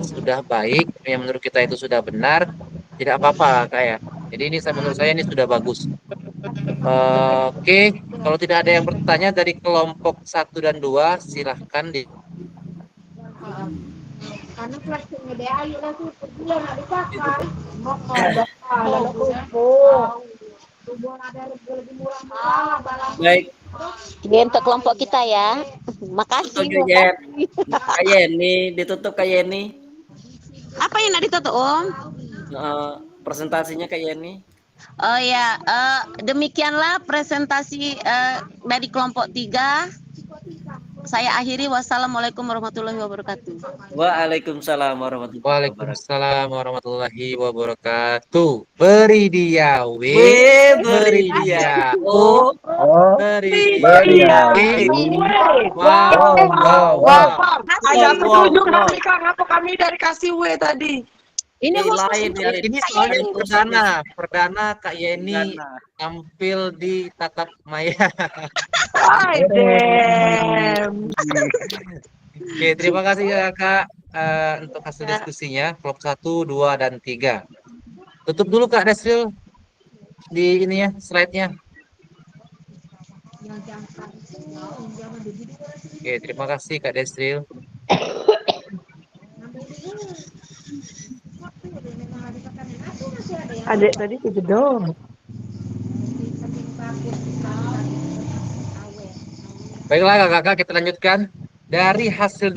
sudah baik, yang menurut kita itu sudah benar, tidak apa-apa Kak ya. Jadi ini menurut saya ini sudah bagus. Oke, kalau tidak ada yang bertanya dari kelompok 1 dan 2, silahkan di. Karena plastiknya dia ayo lagi dia nggak dipakai. Baik. Ini untuk kelompok kita ya. Makasih. Kak Yeni, ditutup Kak Yeni. Apa yang nak ditutup Om? Presentasinya Kak Yeni. Oh ya, demikianlah presentasi dari kelompok 3. Saya akhiri. Wassalamualaikum warahmatullahi wabarakatuh. Waalaikumsalam warahmatullahi wabarakatuh. Waalaikumsalam warahmatullahi wabarakatuh. Beri dia W, beri dia O, beri dia W. Wow. Ada petunjuk nanti Kak, ngapa kami dari kasih W tadi? Ini lain ya. Ini soalnya perdana Kak Yeni tampil di tatap maya. Oke, terima kasih Kak untuk hasil diskusinya kelompok 1, 2, dan 3. Tutup dulu Kak Desril di ini ya slide-nya. Oke, terima kasih Kak Desril. Adik tadi kejedong. Baiklah kakak-kakak, kita lanjutkan. Dari hasil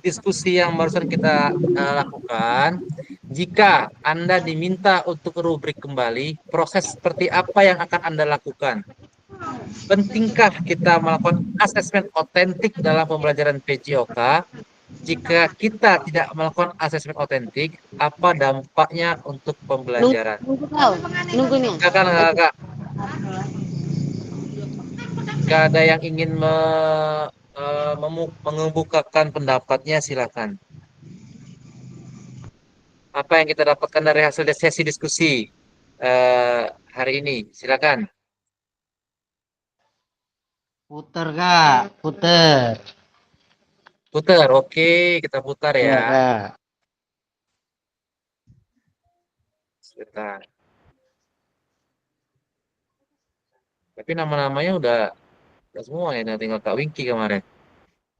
diskusi yang barusan kita lakukan, jika Anda diminta untuk rubrik kembali, proses seperti apa yang akan Anda lakukan? Pentingkah kita melakukan asesmen otentik dalam pembelajaran PJOK? Jika kita tidak melakukan asesmen otentik, apa dampaknya untuk pembelajaran? Nunggu nih. Kakak. Jika ada yang ingin mengemukakan pendapatnya, silakan. Apa yang kita dapatkan dari hasil sesi diskusi hari ini? Silakan. Putar Kak, putar. Putar, oke, kita putar ya. Iya, Kak. Sebentar. Tapi nama-namanya udah semua ya, tinggal Kak Wingki kemarin.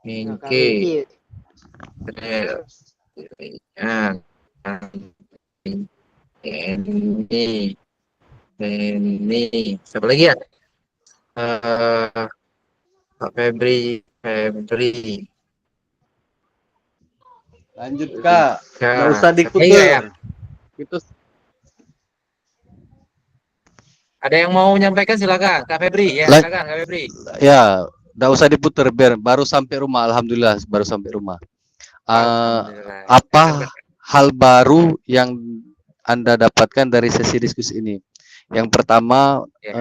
Wingki. Ini. Siapa lagi ya? Pak Febri. Lanjut Kak, nggak usah Iya, diputar. ya. Itu ada yang mau menyampaikan silakan Kak Febri ya, silakan Kak Febri. ya, nggak usah diputar biar baru sampai rumah. Alhamdulillah baru sampai rumah. Apa hal baru yang Anda dapatkan dari sesi diskusi ini? Yang pertama, Ya.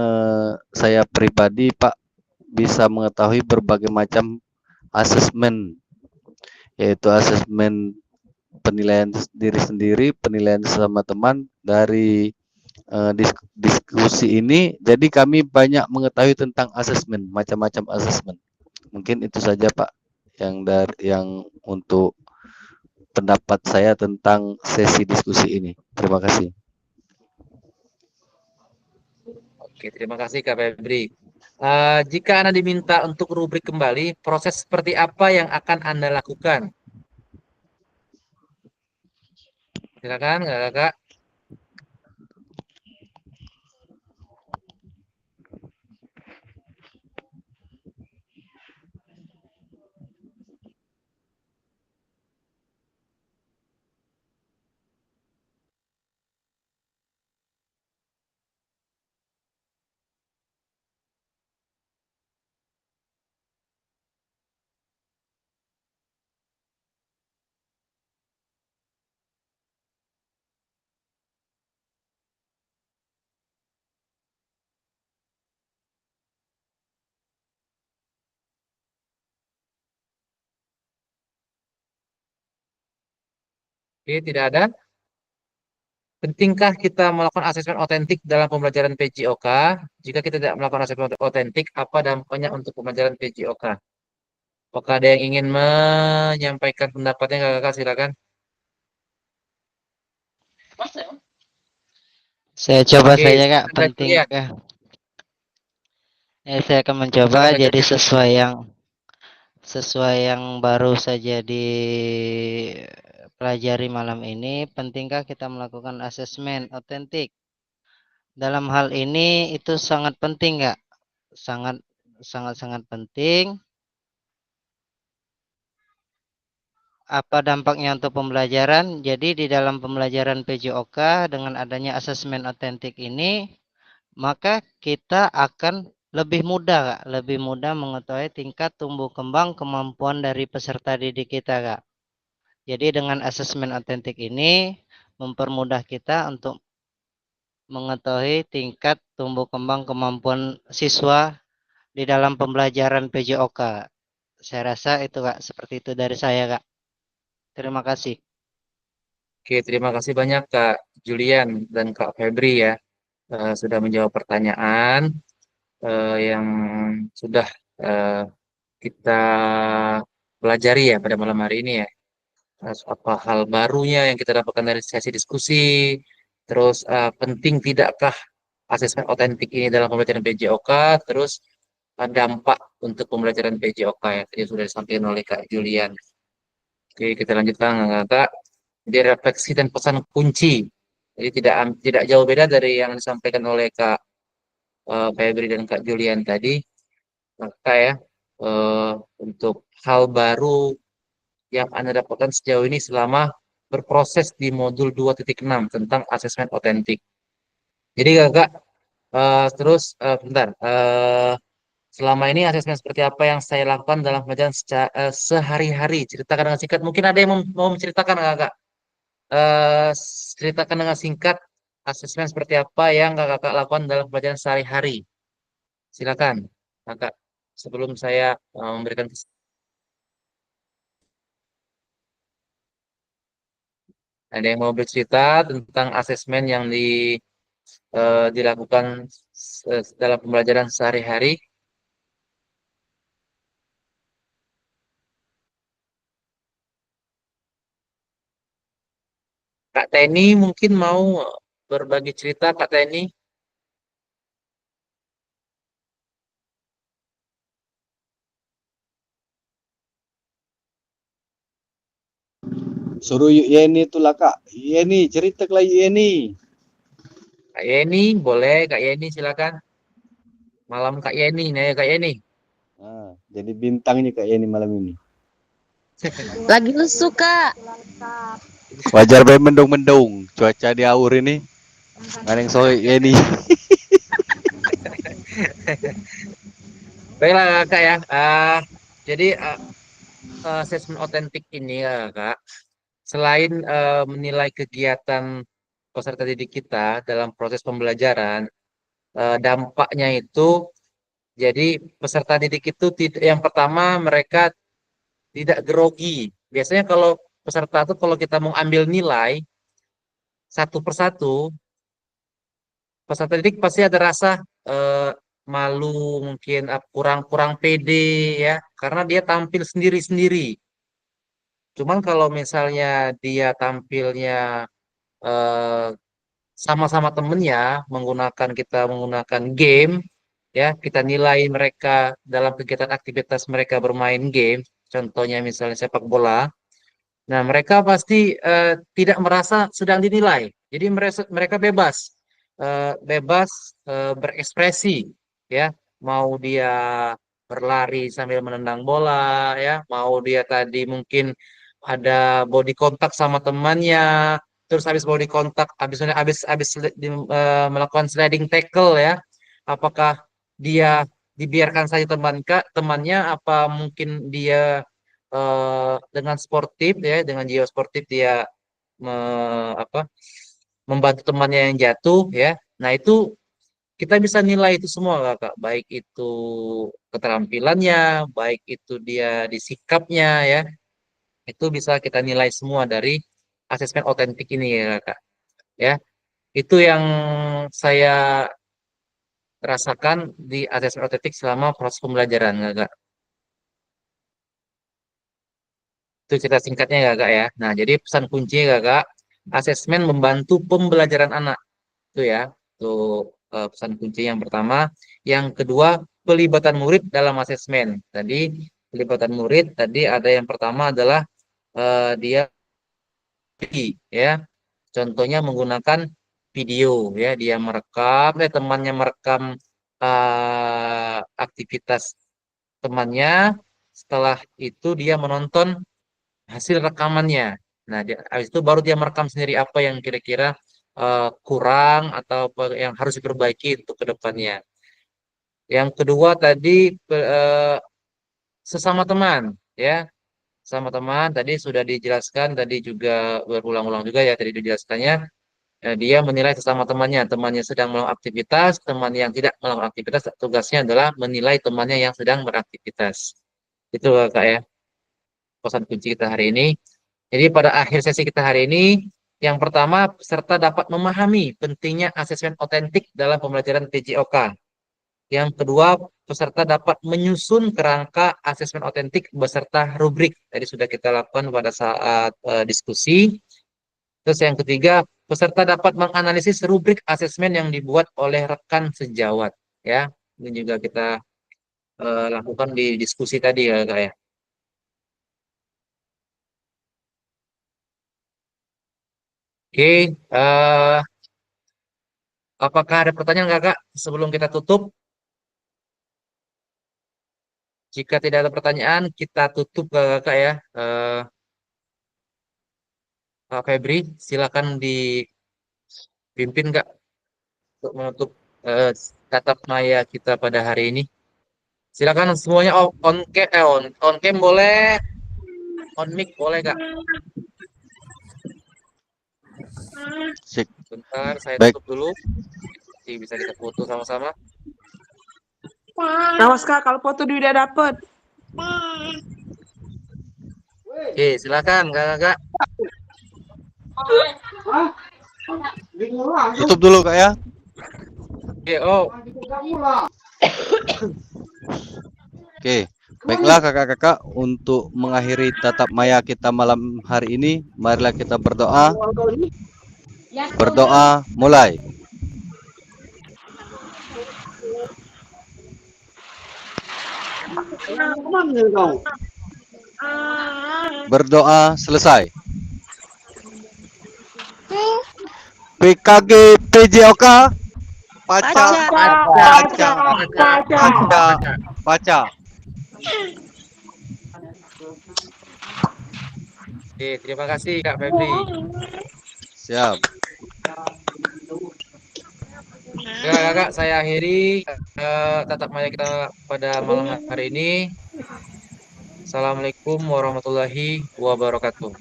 saya pribadi Pak bisa mengetahui berbagai macam asesmen, yaitu asesmen penilaian diri sendiri, penilaian sesama teman dari diskusi ini. Jadi kami banyak mengetahui tentang asesmen, macam-macam asesmen. Mungkin itu saja Pak yang untuk pendapat saya tentang sesi diskusi ini. Terima kasih. Oke, terima kasih Kak Febri. Jika Anda diminta untuk rubrik kembali, proses seperti apa yang akan Anda lakukan? Silakan, Kakak. Oke, tidak ada. Pentingkah kita melakukan asesmen otentik dalam pembelajaran PJOK? Jika kita tidak melakukan asesmen otentik, apa dampaknya untuk pembelajaran PJOK? Apakah ada yang ingin menyampaikan pendapatnya, Kakak? Silakan. Saya coba Oke, saja Kak, silakan, Kak Julian. pentingkah? Saya akan mencoba Silakan, Kak jadi Julian. sesuai yang baru saja dipelajari malam ini. Pentingkah kita melakukan asesmen otentik? Dalam hal ini itu sangat penting Kak, sangat penting. Apa dampaknya untuk pembelajaran? Jadi di dalam pembelajaran PJOK dengan adanya asesmen otentik ini, maka kita akan lebih mudah mengetahui tingkat tumbuh kembang kemampuan dari peserta didik kita Kak. Jadi dengan asesmen otentik ini mempermudah kita untuk mengetahui tingkat tumbuh kembang kemampuan siswa di dalam pembelajaran PJOK. Saya rasa itu Kak, seperti itu dari saya Kak. Terima kasih. Oke, terima kasih banyak Kak Julian dan Kak Febri ya, sudah menjawab pertanyaan yang sudah kita pelajari ya pada malam hari ini ya. Apa hal barunya yang kita dapatkan dari sesi diskusi, terus penting tidakkah asesmen otentik ini dalam pembelajaran PJOK, terus dampak untuk pembelajaran PJOK ya, tadi sudah disampaikan oleh Kak Julian. Oke, kita lanjutkan Kak. Jadi refleksi dan pesan kunci. Jadi tidak jauh beda dari yang disampaikan oleh Kak Febri dan Kak Julian tadi. Maka ya, untuk hal baru yang Anda dapatkan sejauh ini selama berproses di modul 2.6 tentang asesmen otentik. Jadi Kakak, bentar, selama ini asesmen seperti apa yang saya lakukan dalam pembelajaran sehari-hari? Ceritakan dengan singkat. Mungkin ada yang mau menceritakan Kakak. Ceritakan dengan singkat asesmen seperti apa yang Kakak lakukan dalam pembelajaran sehari-hari. Silakan, Kakak. Sebelum saya memberikan ada yang mau bercerita tentang asesmen yang dilakukan dalam pembelajaran sehari-hari? Kak Teni mungkin mau berbagi cerita, Kak Teni. Suruh Yeni itulah Kak. Yeni, cerita lah Yeni. Kak Yeni, boleh Kak Yeni silakan. Malam Kak Yeni, nih Kak Yeni. Jadi bintangnya Kak Yeni malam ini. Lagi lesu Kak. Wajar bae mendung-mendung. Cuaca di Aur ini. Nganeng sore Yeni. Baiklah Kak ya. Jadi asesmen otentik ini Kak, selain menilai kegiatan peserta didik kita dalam proses pembelajaran, dampaknya itu, jadi peserta didik itu tidak, yang pertama mereka tidak grogi. Biasanya kalau peserta itu kalau kita mau ambil nilai satu persatu, peserta didik pasti ada rasa malu, mungkin kurang pede ya, karena dia tampil sendiri-sendiri. Cuman kalau misalnya dia tampilnya eh, sama-sama temennya, kita menggunakan game, ya kita nilai mereka dalam kegiatan aktivitas mereka bermain game, contohnya misalnya sepak bola. Nah, mereka pasti tidak merasa sedang dinilai. Jadi mereka bebas, bebas berekspresi, ya. Mau dia berlari sambil menendang bola, ya. Mau dia tadi mungkin ada body contact sama temannya, terus habis body contact, habis melakukan sliding tackle, ya. Apakah dia dibiarkan saja temannya, apa mungkin dia dengan sportif ya, dengan jiwa sportif dia apa, membantu temannya yang jatuh ya. Nah, itu kita bisa nilai itu semua Kak, baik itu keterampilannya, baik itu dia di sikapnya ya. Itu bisa kita nilai semua dari asesmen otentik ini ya Kak. Ya. Itu yang saya rasakan di asesmen otentik selama proses pembelajaran Kak. Itu cerita singkatnya ya Kak ya. Nah, jadi pesan kuncinya Kak, asesmen membantu pembelajaran anak. Itu ya. Itu pesan kunci yang pertama. Yang kedua, pelibatan murid dalam asesmen. Tadi pelibatan murid tadi ada yang pertama adalah dia ya. Contohnya menggunakan video ya, dia merekam, temannya merekam aktivitas temannya. Setelah itu dia menonton hasil rekamannya. Nah, habis itu baru dia merekam sendiri apa yang kira-kira kurang atau apa yang harus diperbaiki untuk kedepannya. Yang kedua tadi sesama teman, ya, sama teman tadi sudah dijelaskan, tadi juga berulang-ulang juga ya tadi dijelaskannya. Dia menilai sesama temannya sedang melakukan aktivitas, teman yang tidak melakukan aktivitas, tugasnya adalah menilai temannya yang sedang beraktivitas. Itu Kak ya, pesan kunci kita hari ini. Jadi pada akhir sesi kita hari ini, yang pertama peserta dapat memahami pentingnya asesmen otentik dalam pembelajaran PJOK. Yang kedua, peserta dapat menyusun kerangka asesmen otentik beserta rubrik. Tadi sudah kita lakukan pada saat diskusi. Terus yang ketiga, peserta dapat menganalisis rubrik asesmen yang dibuat oleh rekan sejawat. Ya, ini juga kita lakukan di diskusi tadi ya Kak ya. Oke, apakah ada pertanyaan nggak Kak sebelum kita tutup? Jika tidak ada pertanyaan, kita tutup Kak ya. Pak Febri, silakan dipimpin Kak untuk menutup tatap maya kita pada hari ini. Silakan semuanya on cam boleh, on mic boleh Kak. Bentar, saya tutup dulu. Jadi bisa kita foto sama-sama. Awas Kak, kalau foto udah dapet. Oke, silakan Kak. Tutup dulu Kak ya. Oke, Oke, baiklah kakak-kakak, untuk mengakhiri tatap maya kita malam hari ini, marilah kita berdoa. Berdoa mulai. Berdoa selesai. PKG PJOK Paca. Oke, terima kasih Kak Febri. Siap. Ya Kakak, saya akhiri tatap maya kita pada malam hari ini. Assalamualaikum warahmatullahi wabarakatuh.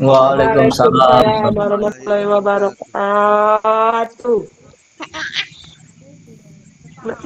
Waalaikumsalam warahmatullahi wabarakatuh. Nggak